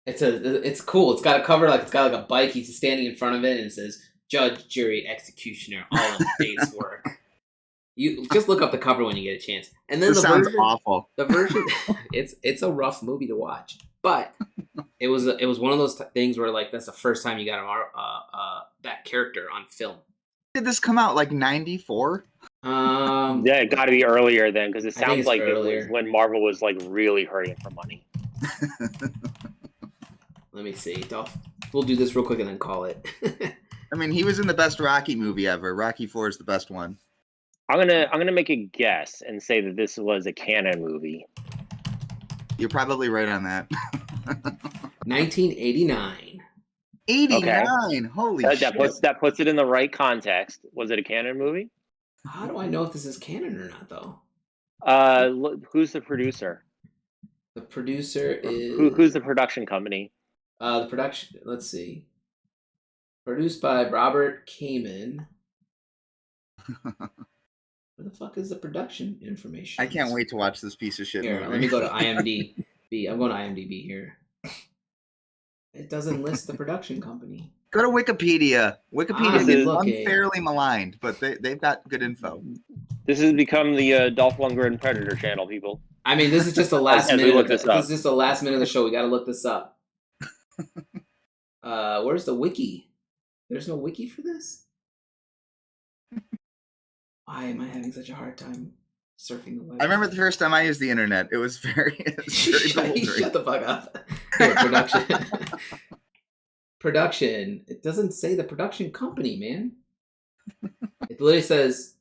Speaker 1: It's cool. It's got a cover it's got like a bike. He's standing in front of it, and it says "Judge, Jury, Executioner, all in a day's work." You just look up the cover when you get a chance, and then
Speaker 3: This sounds awful.
Speaker 1: The version, it's a rough movie to watch, but it was one of those things where like that's the first time you got that character on film.
Speaker 3: Did this come out like 94?
Speaker 2: Yeah, it got to be earlier then, because it sounds like
Speaker 1: earlier.
Speaker 2: It was when Marvel was like really hurting for money.
Speaker 1: Let me see. We'll do this real quick and then call it.
Speaker 3: I mean, he was in the best Rocky movie ever. Rocky 4 is the best one.
Speaker 2: I'm gonna make a guess and say that this was a canon movie.
Speaker 3: You're probably right on that.
Speaker 1: 1989.
Speaker 3: 89. Okay. Holy shit!
Speaker 2: That puts it in the right context. Was it a canon movie?
Speaker 1: How do I know if this is canon or not, though?
Speaker 2: Who's the producer?
Speaker 1: The producer is
Speaker 2: who's the production company?
Speaker 1: The production. Let's see. Produced by Robert Kamen. Where the fuck is the production information?
Speaker 3: I can't wait to watch this piece of shit
Speaker 1: Here,
Speaker 3: movie.
Speaker 1: let me go to IMDb. I'm going to IMDb here. It doesn't list the production company.
Speaker 3: Go to Wikipedia. Wikipedia is unfairly maligned, but they've got good info.
Speaker 2: This has become the Dolph Lundgren Predator channel, people.
Speaker 1: I mean, this is just the last minute. This is just the last minute of the show. We got to look this up. Where's the wiki? There's no wiki for this? Why am I having such a hard time surfing the web?
Speaker 3: I remember the first time I used the internet. It was very
Speaker 1: Shut the fuck up. Here, production. Production. It doesn't say the production company, man. It literally says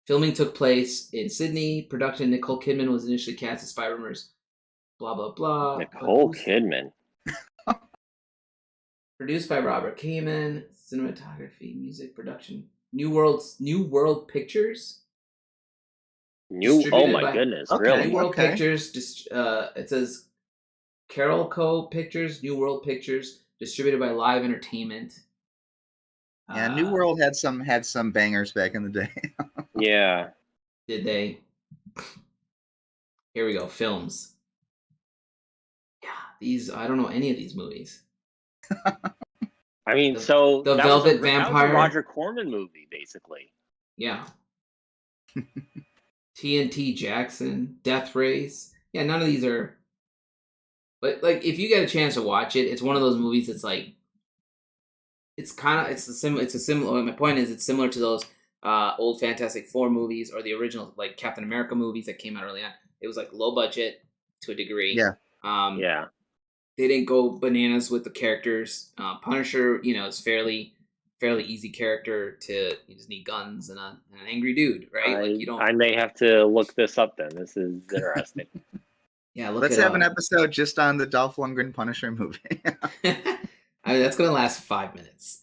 Speaker 1: filming took place in Sydney. Production, Nicole Kidman was initially cast as Spy Rumors. Blah, blah, blah.
Speaker 2: Nicole Kidman.
Speaker 1: Produced by Robert Kamen. Cinematography, music, production. New World Pictures.
Speaker 2: Oh my goodness!
Speaker 3: Okay,
Speaker 2: really?
Speaker 1: New World Pictures. It says Carol Co. Pictures. New World Pictures. Distributed by Live Entertainment.
Speaker 3: Yeah, New World had some bangers back in the day.
Speaker 2: Yeah.
Speaker 1: Did they? Here we go. Films. Yeah, I don't know any of these movies.
Speaker 2: I mean,
Speaker 1: the Velvet Vampire.
Speaker 2: That was a Roger Corman movie, basically.
Speaker 1: Yeah. TNT Jackson, Death Race. Yeah, none of these are. But like, if you get a chance to watch it, it's one of those movies that's like. It's a similar. My point is, it's similar to those old Fantastic Four movies or the original like Captain America movies that came out early on. It was like low budget to a degree.
Speaker 3: Yeah.
Speaker 2: Yeah.
Speaker 1: They didn't go bananas with the characters. Punisher, is fairly easy character to. You just need guns and an angry dude, right?
Speaker 2: I may have to look this up then. This is interesting.
Speaker 1: Yeah,
Speaker 3: let's have an episode just on the Dolph Lundgren Punisher movie.
Speaker 1: I mean, that's gonna last 5 minutes.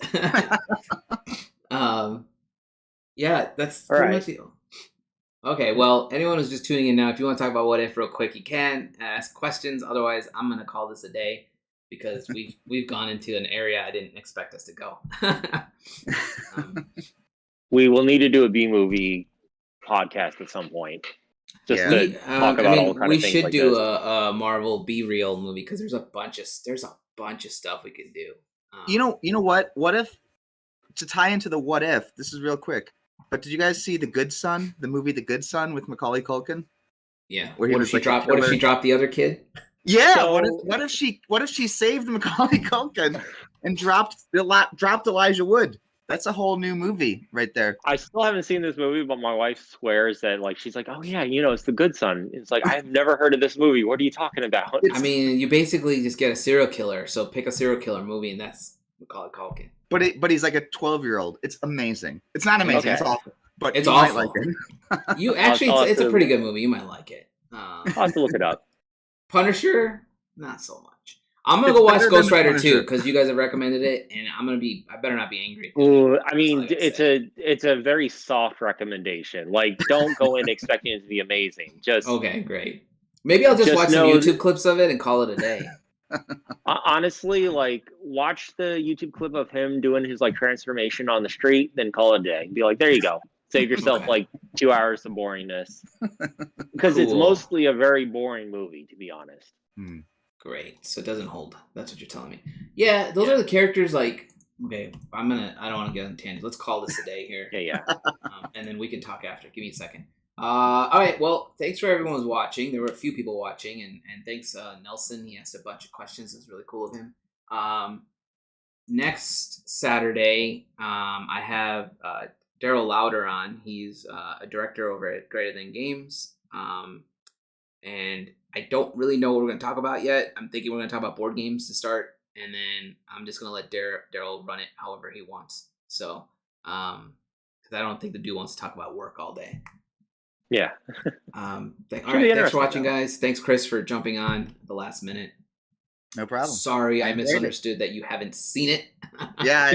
Speaker 1: Yeah, that's pretty much the. Okay, well, anyone who's just tuning in now, if you want to talk about What If real quick, you can ask questions. Otherwise, I'm going to call this a day because we've gone into an area I didn't expect us to go.
Speaker 2: We will need to do a B-movie podcast at some point. Just to talk about all kind of things like this.
Speaker 1: We should do a Marvel B-Real movie because there's a bunch of stuff we could do.
Speaker 3: You know what? What if, to tie into the What If, this is real quick. But did you guys see The Good Son, the movie The Good Son with Macaulay Culkin?
Speaker 1: Yeah. What if she dropped the other kid?
Speaker 3: Yeah. So, what if she saved Macaulay Culkin and dropped Elijah Wood? That's a whole new movie right there.
Speaker 2: I still haven't seen this movie, but my wife swears that she's like, oh yeah, it's The Good Son. It's like, I've never heard of this movie. What are you talking about?
Speaker 1: I mean, you basically just get a serial killer. So pick a serial killer movie, and that's Macaulay Culkin.
Speaker 3: But he's like a 12-year-old. It's amazing. It's not amazing. Okay. It's awful. But
Speaker 1: it's
Speaker 3: awful.
Speaker 1: Might like it. You actually, it's a pretty good movie. You might like it.
Speaker 2: I'll have to look it up.
Speaker 1: Punisher, not so much. I'm gonna go watch Ghost Rider 2 because you guys have recommended it, and I better not be angry.
Speaker 2: Ooh, I mean, it's a very soft recommendation. Like, don't go in expecting it to be amazing. Just
Speaker 1: okay, great. Maybe I'll just watch some YouTube clips of it and call it a day.
Speaker 2: Honestly, watch the YouTube clip of him doing his transformation on the street, then call it a day. Be like, there you go. Save yourself 2 hours of boringness. Because It's mostly a very boring movie, to be honest.
Speaker 1: Great. So it doesn't hold. That's what you're telling me. Yeah, those are the characters Okay, I don't want to get on tangent. Let's call this a day here.
Speaker 2: Yeah.
Speaker 1: And then we can talk after. Give me a second. All right. Well, thanks for everyone who's watching. There were a few people watching, and thanks Nelson. He asked a bunch of questions. It's really cool of him. Next Saturday, I have Daryl Lauder on. He's a director over at Greater Than Games. And I don't really know what we're going to talk about yet. I'm thinking we're going to talk about board games to start, and then I'm just going to let Daryl run it however he wants. So, because I don't think the dude wants to talk about work all day.
Speaker 2: Yeah.
Speaker 1: All right. Thanks for watching, guys. Thanks, Chris, for jumping on at the last minute.
Speaker 3: No problem.
Speaker 1: Sorry, I misunderstood that you haven't seen it.
Speaker 3: Yeah.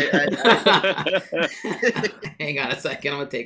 Speaker 1: Hang on a second. I'm going to take